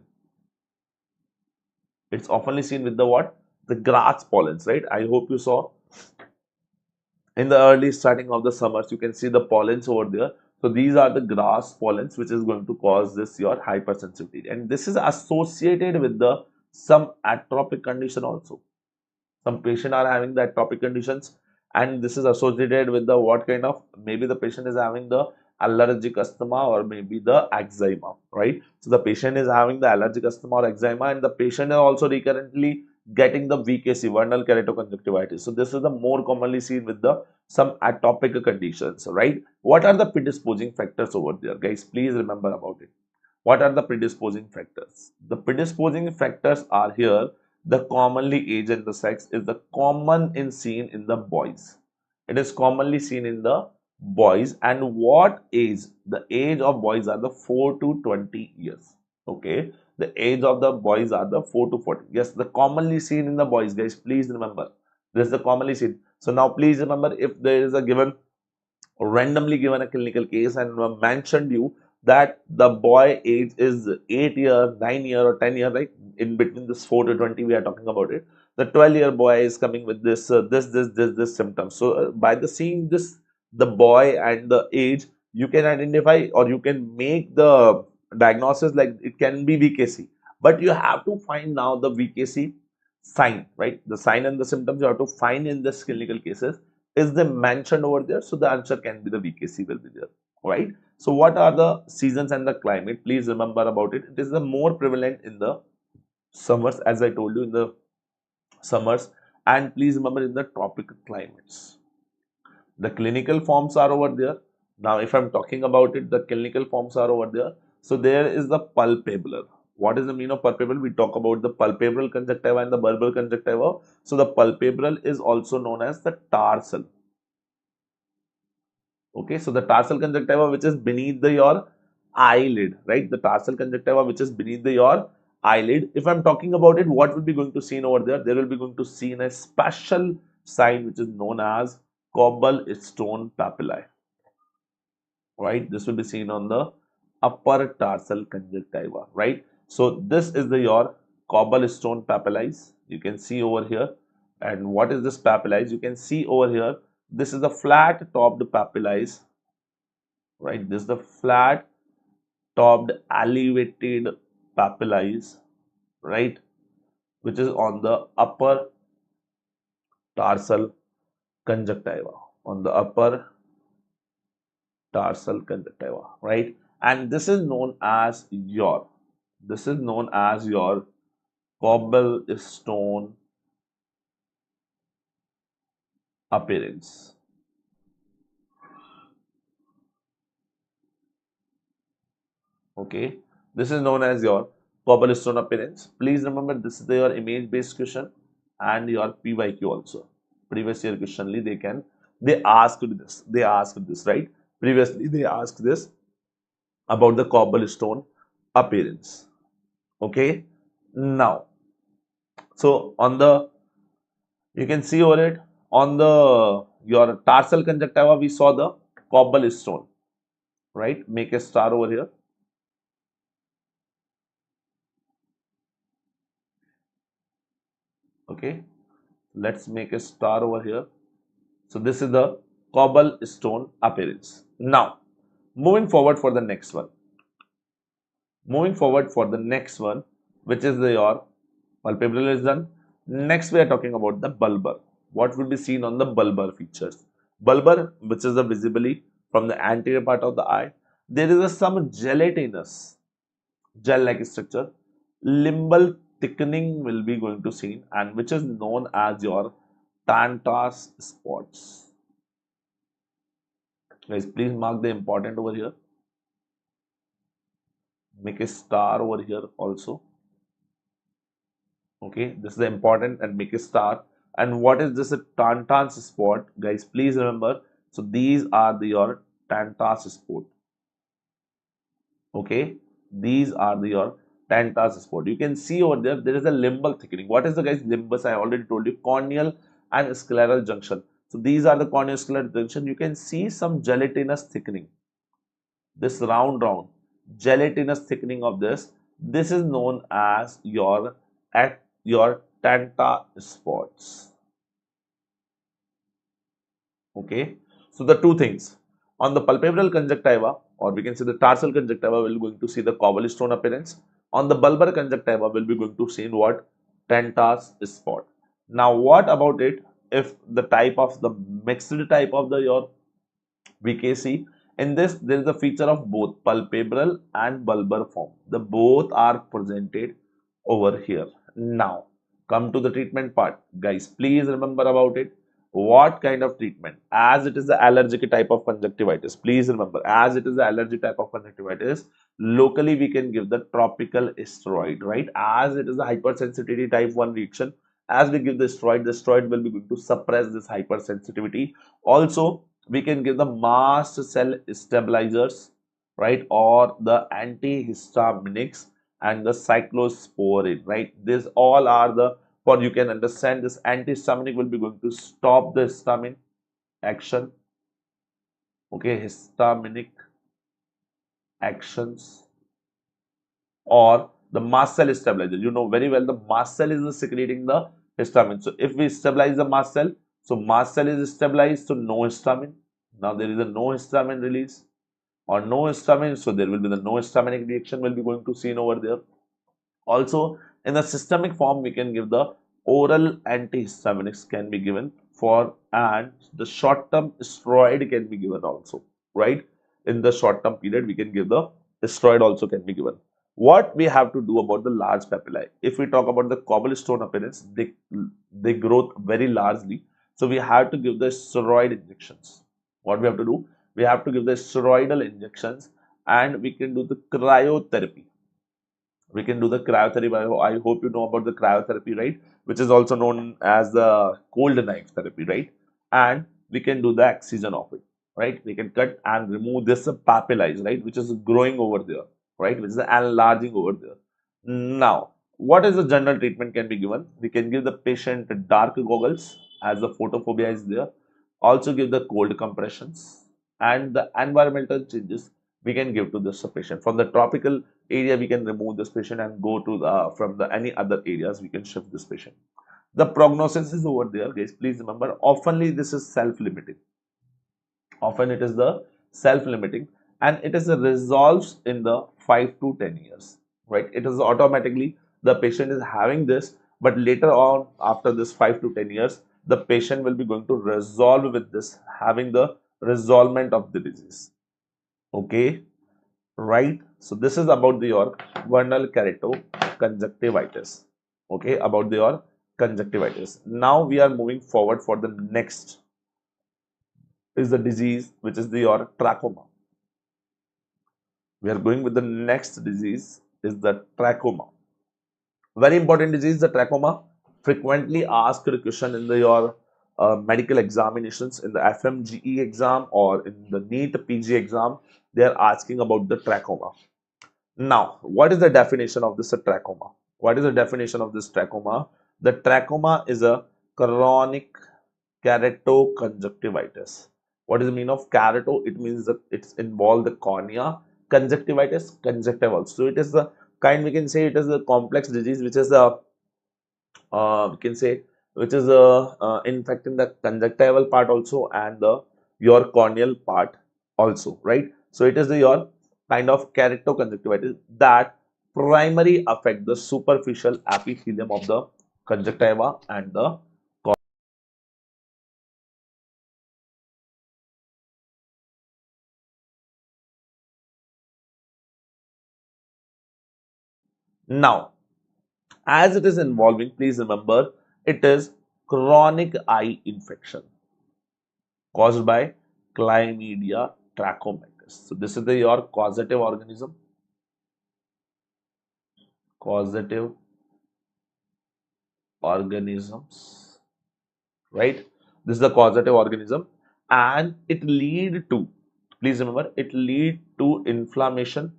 It's oftenly seen with the what? The grass pollens, right? I hope you saw in the early starting of the summers, you can see the pollens over there. So these are the grass pollens, which is going to cause this your hypersensitivity, and this is associated with the some atopic condition also. Some patient are having the atopic conditions, and this is associated with the what kind of, maybe the patient is having the allergic asthma or maybe the eczema, right? So the patient is having the allergic asthma or eczema, and the patient is also recurrently getting the VKC, vernal keratoconjunctivitis. So this is the more commonly seen with the some atopic conditions, right? What are the predisposing factors over there, guys? Please remember about it. What are the predisposing factors? The predisposing factors are here. The commonly age and the sex is the common in seen in the boys. It is commonly seen in the boys. And what age? The age of boys are the 4 to 20 years. Okay, the age of the boys are the 4 to 40. Yes, the commonly seen in the boys, guys. Please remember, this is the commonly seen. So now please remember, if there is a given randomly given a clinical case and mentioned you that the boy age is 8 year, 9 year, or 10 year, right? In between this 4 to 20, we are talking about it. The 12-year boy is coming with this symptoms. So by the seeing this, the boy and the age, you can identify or you can make the diagnosis like it can be VKC. But you have to find now the VKC sign, right? The sign and the symptoms you have to find in this clinical cases. Is they mentioned over there? So the answer can be the VKC will be there, right? So what are the seasons and the climate? Please remember about it. It is the more prevalent in the summers, as I told you, in the summers, and please remember in the tropical climates. The clinical forms are over there. Now, if I'm talking about it, the clinical forms are over there. So there is the palpebral. What is the meaning of palpebral? We talk about the palpebral conjunctiva and the bulbar conjunctiva. So the palpebral is also known as the tarsal. Okay, so the tarsal conjunctiva, which is beneath your eyelid, right? The tarsal conjunctiva, which is beneath your eyelid. If I'm talking about it, what will be going to seen over there? There will be going to seen a special sign which is known as cobblestone papillae, right? This will be seen on the upper tarsal conjunctiva, right? So this is your cobblestone papillae. You can see over here. And what is this papillae? You can see over here. This is the flat topped papillae, right? This is the flat topped elevated papillae, right? Which is on the upper tarsal conjunctiva, on the upper tarsal conjunctiva, right? And this is known as your cobblestone appearance. Okay, this is known as your cobblestone appearance. Please remember, this is your image based question and your PYQ also. Previous year question, they asked this, right? Previously they asked this about the cobblestone appearance. Okay, now, so on the, you can see over it, on the your tarsal conjunctiva we saw the cobblestone, right? Make a star over here. Okay, let's make a star over here. So this is the cobblestone appearance. Now, moving forward for the next one. Which is your palpebral is done. Next, we are talking about the bulbar. What will be seen on the bulbar features? Bulbar, which is the visibly from the anterior part of the eye, there is some gelatinous, gel-like structure. Limbal thickening will be going to seen, and which is known as your Tantas spots. Guys, please mark the important over here. Make a star over here also. Okay, this is the important, and make a star. And what is this a Tantas spot? Guys, please remember. So these are your Tantas spot. Okay, these are your Tantas spot. You can see over there, there is a limbal thickening. What is the guys limbus? I already told you, corneal and scleral junction. So these are the corneal scleral junction. You can see some gelatinous thickening. This round gelatinous thickening of this is known as your Tanta spots. Okay, so the two things on the palpebral conjunctiva, or we can say the tarsal conjunctiva, we're going to see the cobblestone appearance. On the bulbar conjunctiva, we'll be going to see what Tantas spot. Now, what about it if the type of the mixed type of your VKC? In this, there is a feature of both palpebral and bulbar form. The both are presented over here. Now, come to the treatment part. Guys, please remember about it. What kind of treatment? As it is the allergic type of conjunctivitis. Please remember, as it is the allergic type of conjunctivitis, locally we can give the topical steroid, right? As it is a hypersensitivity type 1 reaction, as we give the steroid will be going to suppress this hypersensitivity. Also, we can give the mast cell stabilizers, right? Or the antihistaminics and the cyclosporin, right? These all are the, for you can understand, this antihistaminic will be going to stop the histamine action. Okay, histaminic actions, or the mast cell stabilizer. You know very well the mast cell is secreting the histamine. So if we stabilize the mast cell, so mast cell is stabilized, so no histamine. Now there is a no histamine release, or no histamine, so there will be the no histaminic reaction will be going to seen over there. Also, in the systemic form, we can give the oral antihistaminics can be given for, and the short-term steroid can be given also, right? In the short-term period, we can give the steroid also can be given. What we have to do about the large papillae? If we talk about the cobblestone appearance, they grow very largely. So we have to give the steroid injections. What we have to do? we have to give the steroidal injections, and we can do the cryotherapy. We can do the cryotherapy. I hope you know about the cryotherapy, right? Which is also known as the cold knife therapy, right? And we can do the excision of it, right? We can cut and remove this papillae, right? Which is growing over there, right? Which is enlarging over there. Now, what is the general treatment can be given? We can give the patient dark goggles as the photophobia is there. Also give the cold compressions, and the environmental changes we can give to this patient. From the tropical area, we can remove this patient and go to the from the any other areas we can shift this patient. The prognosis is over there, guys. Please remember, oftenly this is self-limiting. Often it is the self-limiting, and it is resolves in the 5 to 10 years, right? It is automatically the patient is having this, but later on after this 5 to 10 years, the patient will be going to resolve with this, having the resolvement of the disease. Okay, right? So this is about your vernal keratoconjunctivitis. Okay, about your conjunctivitis. Now we are moving forward for the next is the disease which is your trachoma. We are going with the next disease is the trachoma. Very important disease, the trachoma. Frequently asked question in your medical examinations in the FMGE exam or in the NEET PG exam. They are asking about the trachoma. Now, what is the definition of this trachoma? What is the definition of this trachoma? The trachoma is a chronic keratoconjunctivitis. What is the meaning of kerato? It means that it's involved the cornea. Conjunctivitis, conjunctival. So it is the kind, we can say it is a complex disease which is a we can say which is infecting the conjunctival part also and the your corneal part also, right? So it is the your kind of keratoconjunctivitis that primarily affect the superficial epithelium of the conjunctiva and the cornea. Now, as it is involving, please remember, it is chronic eye infection caused by Chlamydia trachomatis. So this is the your causative organism, causative organisms, right? This is the causative organism, and it lead to, please remember, it lead to inflammation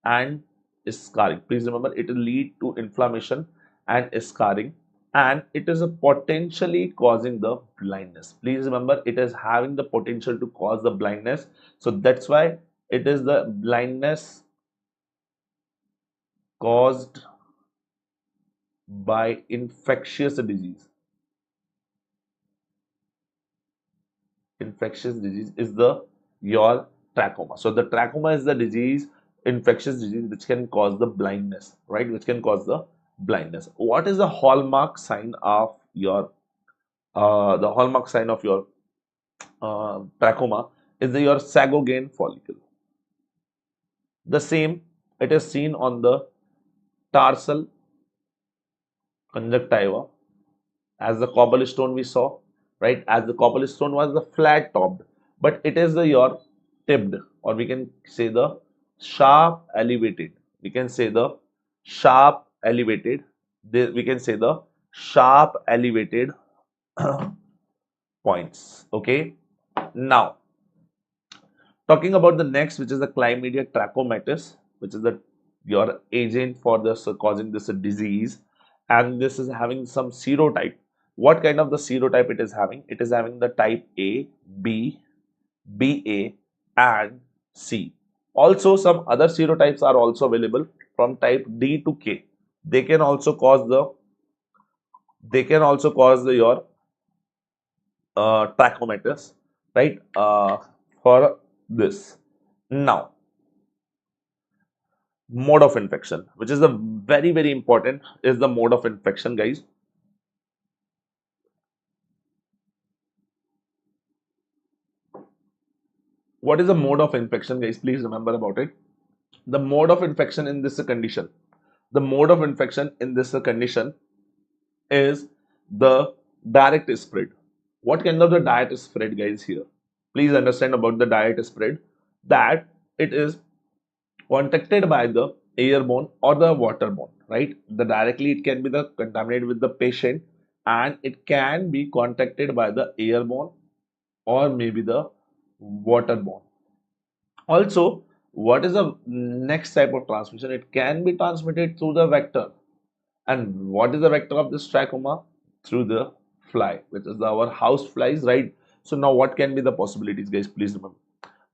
and scarring. Please remember, it will lead to inflammation and scarring, and it is a potentially causing the blindness. Please remember, it is having the potential to cause the blindness. So that's why it is the blindness caused by infectious disease. Infectious disease is the your trachoma. So the trachoma is the disease, infectious disease which can cause the blindness, right? Which can cause the blindness. What is the hallmark sign of your the hallmark sign of your trachoma is your sagogane follicle. The same, it is seen on the tarsal conjunctiva as the cobblestone we saw, right? As the cobblestone was the flat topped, but it is the your tipped, or we can say the sharp elevated. We can say the sharp elevated. We can say the sharp elevated points. Okay. Now, talking about the next, which is the Chlamydia trachomatis, which is the your agent for this causing this disease, and this is having some serotype. What kind of the serotype it is having? It is having the type A, B, BA, and C. Also, some other serotypes are also available from type D to K. They can also cause your trachomatis, right? For this. Now, mode of infection, which is the very important, is the mode of infection, guys. What is the mode of infection, guys? Please remember about it. The mode of infection in this condition, the mode of infection in this condition is the direct spread. What kind of the direct spread, guys, here? please understand about the diet spread, that it is contacted by the airborne or the waterborne, right? The directly it can be the contaminated with the patient, and it can be contacted by the airborne or maybe the waterborne. Also, what is the next type of transmission? It can be transmitted through the vector. And what is the vector of this trachoma? Through the fly, which is our house flies, right? So now what can be the possibilities, guys? Please remember.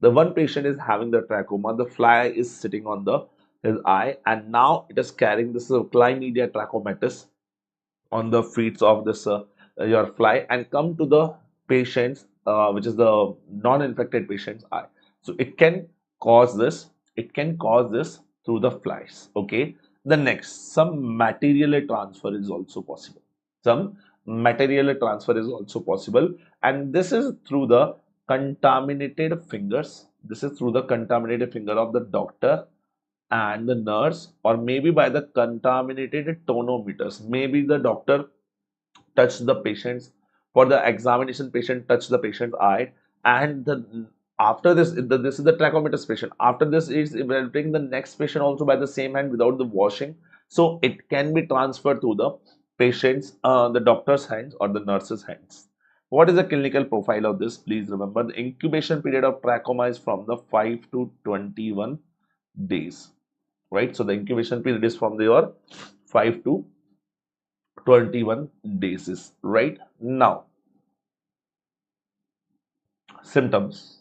The one patient is having the trachoma, the fly is sitting on the his eye, and now it is carrying this chlamydia trachomatis on the feet of this your fly and come to the patient's which is the non-infected patient's eye. So it can cause this, it can cause this through the flies. Okay, the next, some material transfer is also possible, some material transfer is also possible, and this is through the contaminated fingers, this is through the contaminated finger of the doctor and the nurse, or maybe by the contaminated tonometers. Maybe the doctor touched the patient's, for the examination, patient touched the patient's eye, and after this, this is the trachometer's patient. After this is evaluating the next patient also by the same hand without the washing. So it can be transferred to the patient's, the doctor's hands or the nurse's hands. What is the clinical profile of this? Please remember the incubation period of trachoma is from the 5 to 21 days, right? So the incubation period is from your 5 to 21 days, right? Now, symptoms.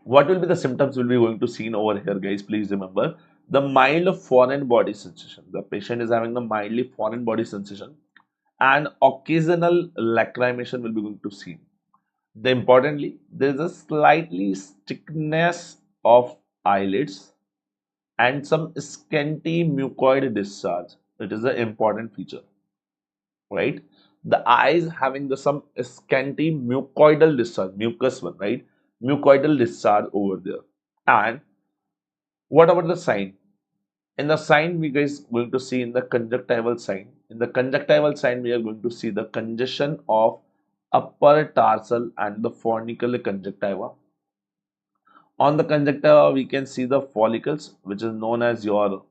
What will be the symptoms we'll be going to see over here, guys? Please remember the mild foreign body sensation. The patient is having the mildly foreign body sensation, and occasional lacrimation will be going to see. The importantly, there is a slightly thickness of eyelids and some scanty mucoid discharge. It is an important feature, right? The eyes having the some scanty mucoidal discharge, mucus one, right? Mucoidal discharge over there. And what about the sign? In the sign, we guys going to see in the conjunctival sign. In the conjunctival sign, we are going to see the congestion of upper tarsal and the fornicle conjunctiva. On the conjunctiva, we can see the follicles, which is known as your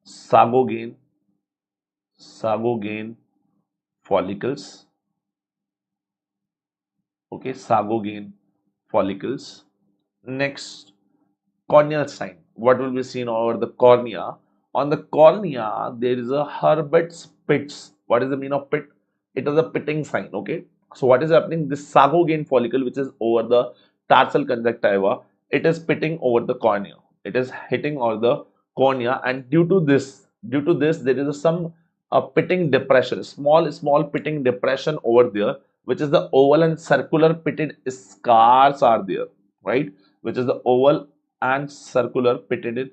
sagogane, sagogane follicles. Okay, sagogane follicles. Next, corneal sign. What will be seen over the cornea? On the cornea, there is a Herbert's pits. What is the mean of pit? It is a pitting sign. Okay. So what is happening? This sagogane follicle, which is over the tarsal conjunctiva, it is pitting over the cornea. It is hitting over the cornea, and due to this, there is some pitting depression, small pitting depression over there, which is the oval and circular pitted scars are there, right? Which is the oval and circular pitted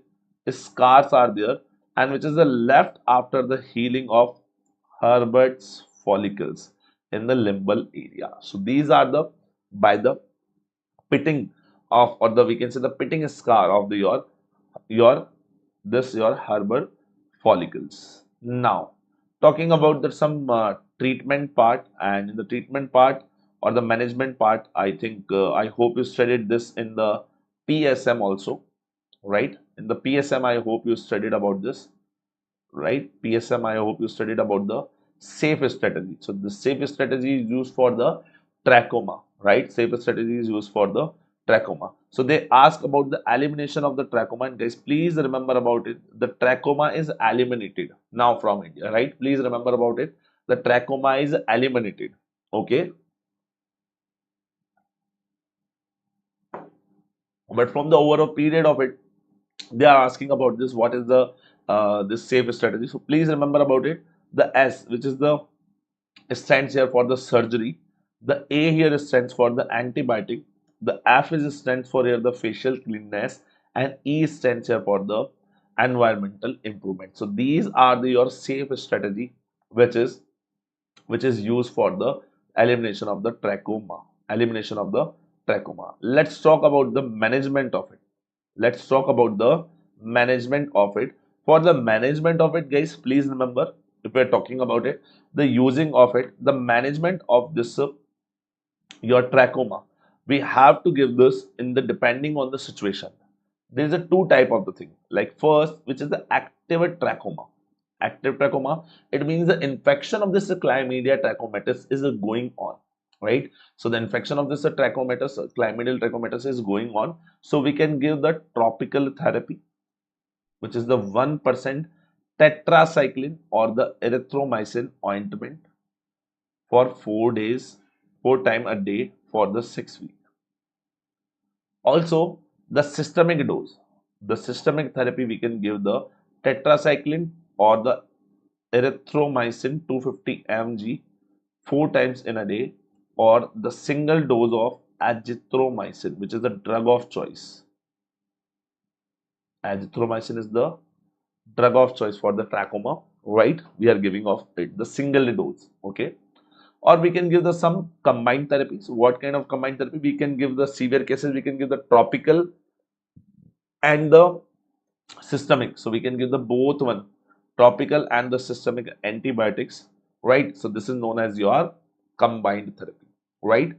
scars are there, and which is the left after the healing of Herbert's follicles in the limbal area. So these are the by the pitting of, or the we can say the pitting scar of the your your Herbert follicles. Now, talking about the some treatment part, and in the treatment part or the management part, I think I hope you studied this in the PSM also, right? In the PSM, I hope you studied about this, right? PSM, I hope you studied about the safe strategy. So the safe strategy is used for the trachoma, right? Safe strategy is used for the trachoma. So they ask about the elimination of the trachoma, and guys, please remember about it. The trachoma is eliminated now from India, right? Please remember about it. The trachoma is eliminated. Okay, but from the overall period of it, they are asking about this. What is the this safe strategy? So please remember about it. The S, which is the stands here for the surgery. The A here stands for the antibiotic. The F is stands for here the facial cleanness, and E stands here for the environmental improvement. So these are your safe strategy, which is used for the elimination of the trachoma. Elimination of the trachoma. Let's talk about the management of it. Let's talk about the management of it. For the management of it, guys, please remember if we're talking about it, the using of it, the management of this your trachoma, we have to give this in the depending on the situation. There is a two type of the thing. Like first, which is the active trachoma. Active trachoma, it means the infection of this chlamydia trachomatis is going on, right? So the infection of this trachomatis, chlamydial trachomatis is going on. So we can give the topical therapy, which is the 1% tetracycline or the erythromycin ointment for 4 days, 4 times a day for the 6 weeks. Also, the systemic dose, the systemic therapy we can give the tetracycline or the erythromycin 250 mg 4 times in a day, or the single dose of azithromycin, which is the drug of choice. Azithromycin is the drug of choice for the trachoma, right? We are giving of it the single dose, okay? Or we can give the some combined therapies. What kind of combined therapy? We can give the severe cases, we can give the topical and the systemic. So we can give the both one, topical and the systemic antibiotics, right? So this is known as your combined therapy, right?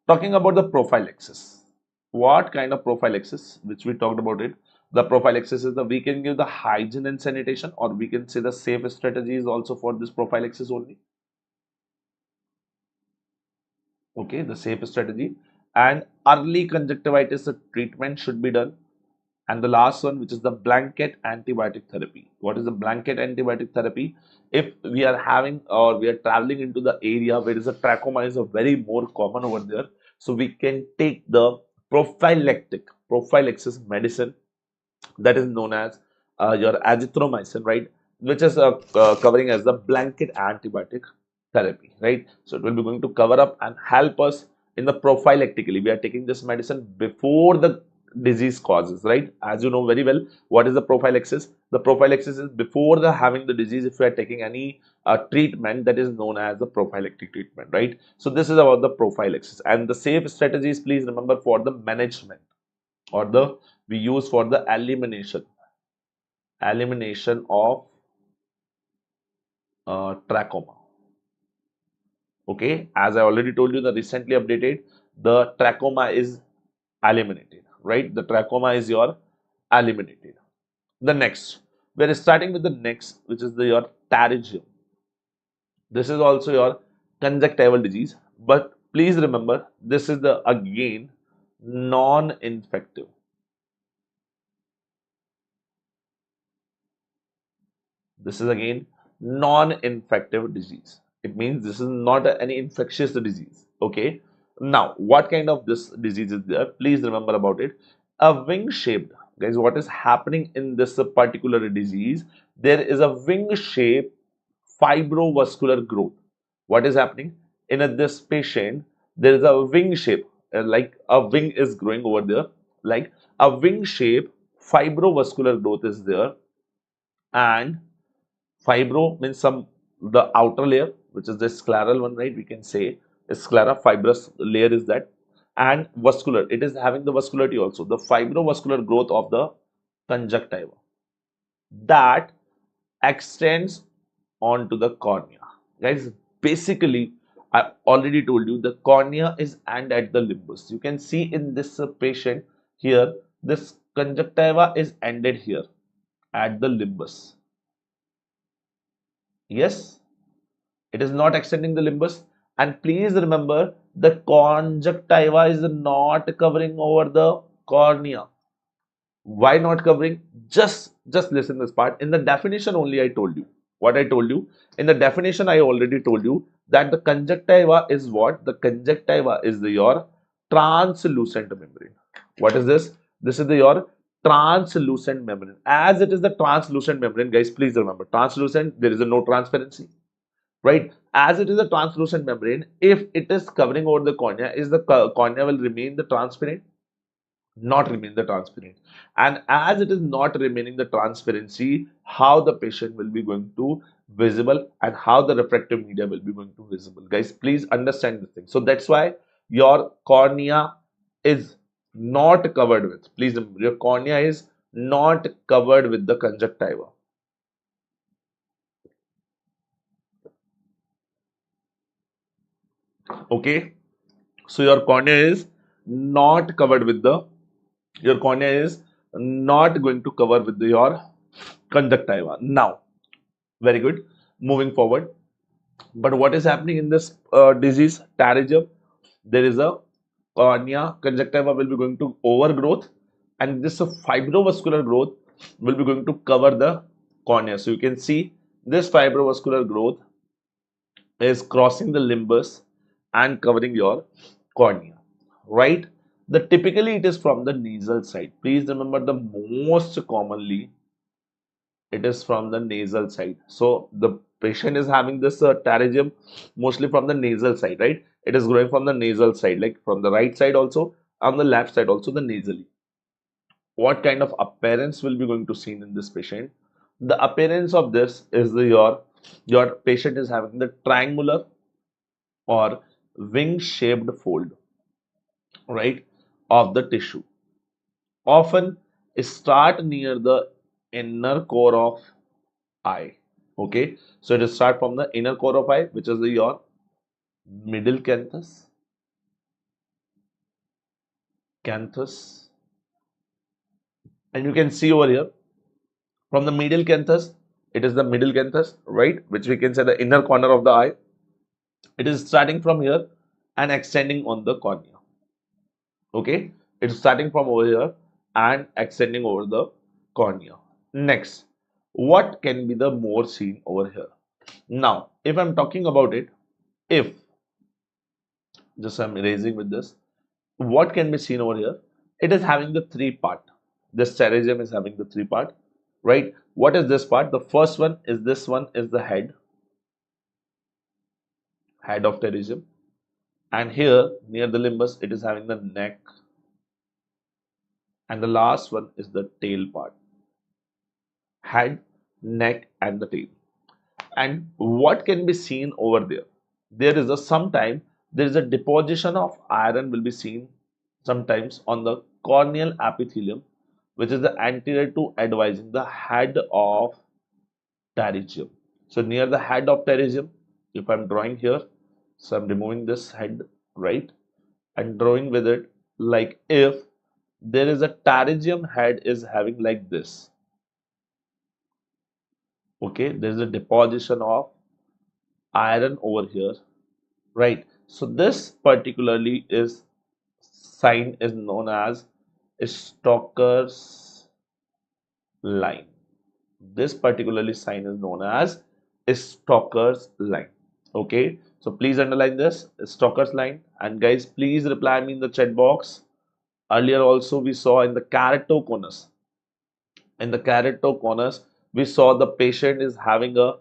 Talking about the prophylaxis. What kind of prophylaxis, which we talked about it, the prophylaxis is the, we can give the hygiene and sanitation, or we can say the safe strategies also for this prophylaxis only. Okay, the safe strategy. And early conjunctivitis treatment should be done. And the last one, which is the blanket antibiotic therapy. What is the blanket antibiotic therapy? If we are having or we are traveling into the area where is a trachoma is a very more common over there, so we can take the prophylaxis medicine, that is known as your azithromycin, right? Which is covering as the blanket antibiotic therapy, right? So it will be going to cover up and help us in the prophylactically. We are taking this medicine before the disease causes, right? As you know very well, what is the prophylaxis? The prophylaxis is before the having the disease. If we are taking any treatment, that is known as the prophylactic treatment, right? So this is about the prophylaxis. And the safe strategies, please remember, for the management or the we use for the elimination of trachoma. Okay, as I already told you, the recently updated, the trachoma is eliminated, right? The trachoma is your eliminated. The next, we are starting with the next, which is the your pterygium. This is also your conjunctival disease, but please remember, this is the again non-infective. This is again non-infective disease. It means this is not any infectious disease. Okay. Now, what kind of this disease is there? Please remember about it. A wing-shaped, guys, what is happening in this particular disease? There is a wing-shaped fibrovascular growth. What is happening? In this patient, there is a wing shape, like a wing is growing over there, like a wing shape fibrovascular growth is there, and fibro means some the outer layer, which is the scleral one, right? We can say sclera, fibrous layer is that, and vascular. It is having the vascularity also. The fibrovascular growth of the conjunctiva that extends onto the cornea. Guys, basically, I already told you the cornea is and at the limbus. You can see in this patient here, this conjunctiva is ended here at the limbus. Yes, it is not extending the limbus. And please remember, the conjunctiva is not covering over the cornea. Why not covering? Just listen this part. In the definition only I told you. What I told you? In the definition I already told you that the conjunctiva is what? The conjunctiva is your translucent membrane. What is this? This is your translucent membrane. As it is the translucent membrane, guys, please remember, translucent, there is no transparency, right? As it is a translucent membrane, if it is covering over the cornea, is the cornea will remain the transparent? Not remain the transparent. And as it is not remaining the transparency, how the patient will be going to visible and how the refractive media will be going to visible? Guys, please understand this thing. So that's why your cornea is not covered with, please remember, your cornea is not covered with the conjunctiva. Okay, so your cornea is not covered with the your cornea is not going to cover with your conjunctiva. Now, very good. Moving forward, but what is happening in this disease, pterygium? There is a cornea conjunctiva will be going to overgrowth, and this fibrovascular growth will be going to cover the cornea. So you can see this fibrovascular growth is crossing the limbus and covering your cornea, right? The typically it is from the nasal side. Please remember, the most commonly it is from the nasal side. So the patient is having this pterygium mostly from the nasal side, right? It is growing from the nasal side, like from the right side also, on the left side also, the nasally. What kind of appearance will be going to seen in this patient? The appearance of this is your patient is having the triangular or wing shaped fold, right, of the tissue. Often start near the inner core of eye. Okay, so it is start from the inner core of eye, which is your middle canthus, and you can see over here from the medial canthus, it is the middle canthus, right, which we can say the inner corner of the eye. It is starting from here and extending on the cornea. Okay, it's starting from over here and extending over the cornea. Next, what can be the more seen over here? Now, if I'm talking about it, if just I'm erasing with this, what can be seen over here? It is having the three part. This pterygium is having the three part, right? What is this part? The first one is this one is the head of pterygium, and here near the limbus it is having the neck, and the last one is the tail part. Head, neck, and the tail. And what can be seen over there? There is a sometime there is a deposition of iron will be seen sometimes on the corneal epithelium, which is the anterior to advising the head of pterygium. So near the head of pterygium, if I'm drawing here, so I'm removing this head, right, and drawing with it like if there is a pterygium head is having like this. Okay, there is a deposition of iron over here, right? So this particularly is sign is known as Stocker's line. This particularly sign is known as Stocker's line. Okay, so please underline this Stocker's line, and guys, please reply me in the chat box. Earlier also we saw in the keratoconus. In the keratoconus, we saw the patient is having a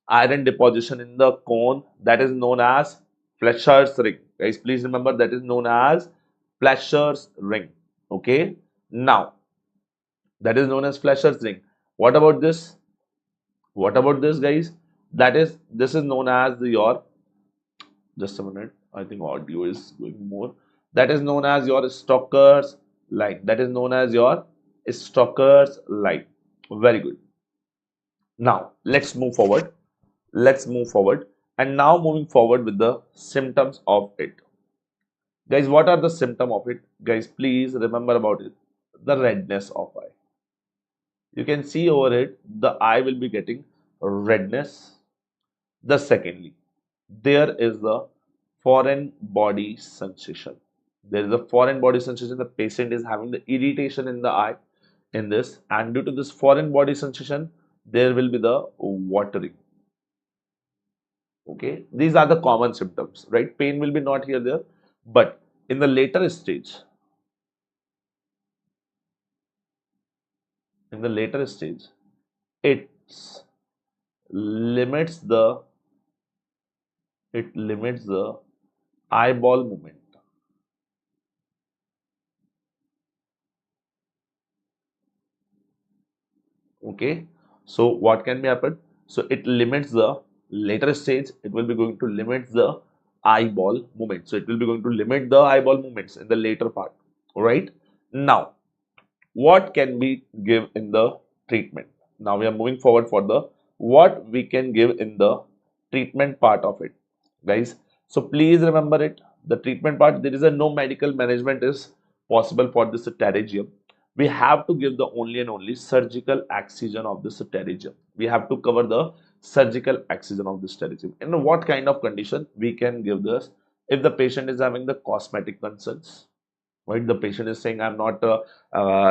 iron deposition in the cone, that is known as Fletcher's ring. Guys, please remember that is known as Fletcher's ring. Okay, now that is known as Fletcher's ring. What about this? What about this, guys? This is known as your, just a minute. I think audio is going more. That is known as your Stocker's line. That is known as your Stocker's line. Very good. Now let's move forward. Let's move forward. And now moving forward with the symptoms of it. Guys, what are the symptoms of it? Guys, please remember about it. The redness of eye. You can see over it, the eye will be getting redness. The secondly, there is the foreign body sensation. There is a foreign body sensation. The patient is having the irritation in the eye in this, and due to this foreign body sensation, there will be the watering. Okay, these are the common symptoms, right? Pain will be not here there, but in the later stage, it limits the eyeball movement. Okay, so what can be happen? So it limits the later stage, it will be going to limit the eyeball movement. So it will be going to limit the eyeball movements in the later part. All right, now what can we give in the treatment? Now we are moving forward for the what we can give in the treatment part of it, guys. So please remember it. The treatment part, there is a no medical management is possible for this pterygium. We have to give the only and only surgical excision of this pterygium. We have to cover the surgical excision of this pterygium. In what kind of condition we can give this? If the patient is having the cosmetic concerns, right? The patient is saying, I'm not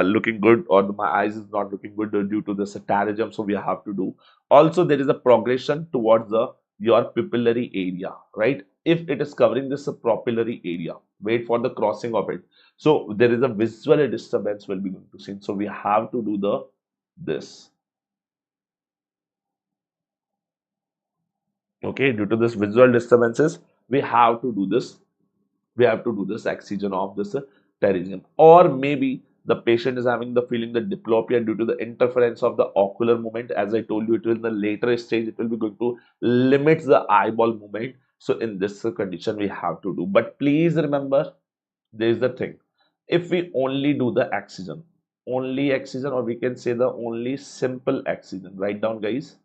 looking good, or my eyes is not looking good due to the pterygium, so we have to do. Also, there is a progression towards the your pupillary area, right? If it is covering this papillary area, wait for the crossing of it. So there is a visual disturbance will be going to see. So we have to do the this. Okay, due to this visual disturbances, we have to do this. We have to do this excision of this pterygium. Or maybe the patient is having the feeling the diplopia due to the interference of the ocular movement. As I told you, it will in the later stage, it will be going to limit the eyeball movement. So in this condition, we have to do. But please remember, there is the thing. If we only do the only excision, or we can say the only simple excision. Write down, guys.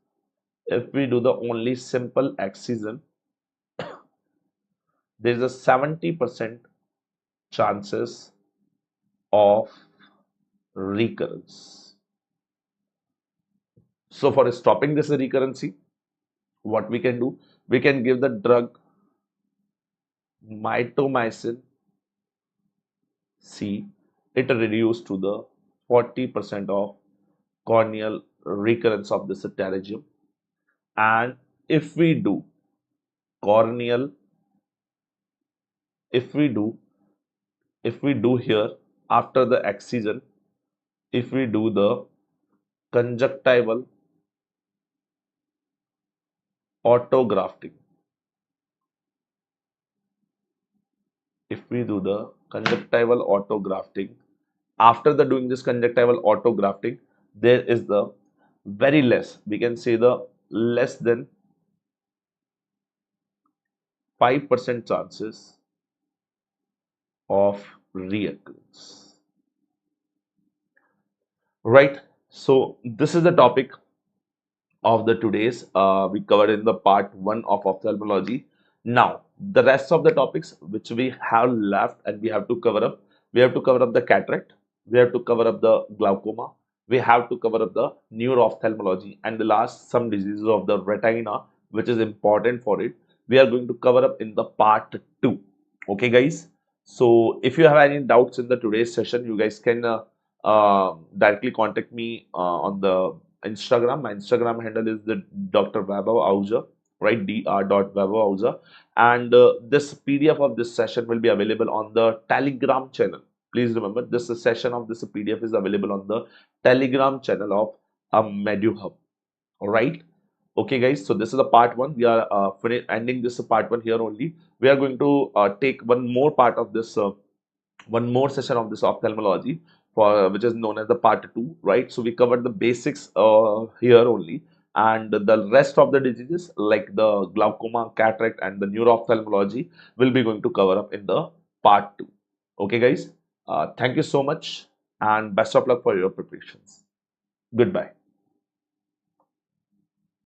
If we do the only simple excision, there is a 70% chances of recurrence. So for stopping this recurrency, what we can do, we can give the drug mitomycin C. It reduces to the 40% of corneal recurrence of this pterygium. And if we do corneal, if we do here after the excision, if we do the conjunctival autografting, if we do the conjunctival autografting, after the doing this conjunctival autografting, there is the very less, we can say the less than 5% chances of reoccurrence, right? So this is the topic of the today's we covered in the part 1 of ophthalmology. Now the rest of the topics which we have left and we have to cover up, we have to cover up the cataract, we have to cover up the glaucoma, we have to cover up the neuro-ophthalmology, and the last some diseases of the retina which is important for it, we are going to cover up in the part 2. Okay guys, so if you have any doubts in the today's session, you guys can directly contact me on the Instagram. My Instagram handle is the Dr. Vaibhav Ahuja, right? Dr. Ahuja. And this PDF of this session will be available on the Telegram channel. Please remember, this session of this PDF is available on the Telegram channel of Meduhub. All right. Okay, guys. So this is the part 1. We are ending this part 1 here only. We are going to take one more part of this. One more session of this ophthalmology for which is known as the part 2, right? So we covered the basics here only, and the rest of the diseases like the glaucoma, cataract, and the neuro-ophthalmology will be going to cover up in the part 2. Okay guys, thank you so much and best of luck for your preparations. Goodbye.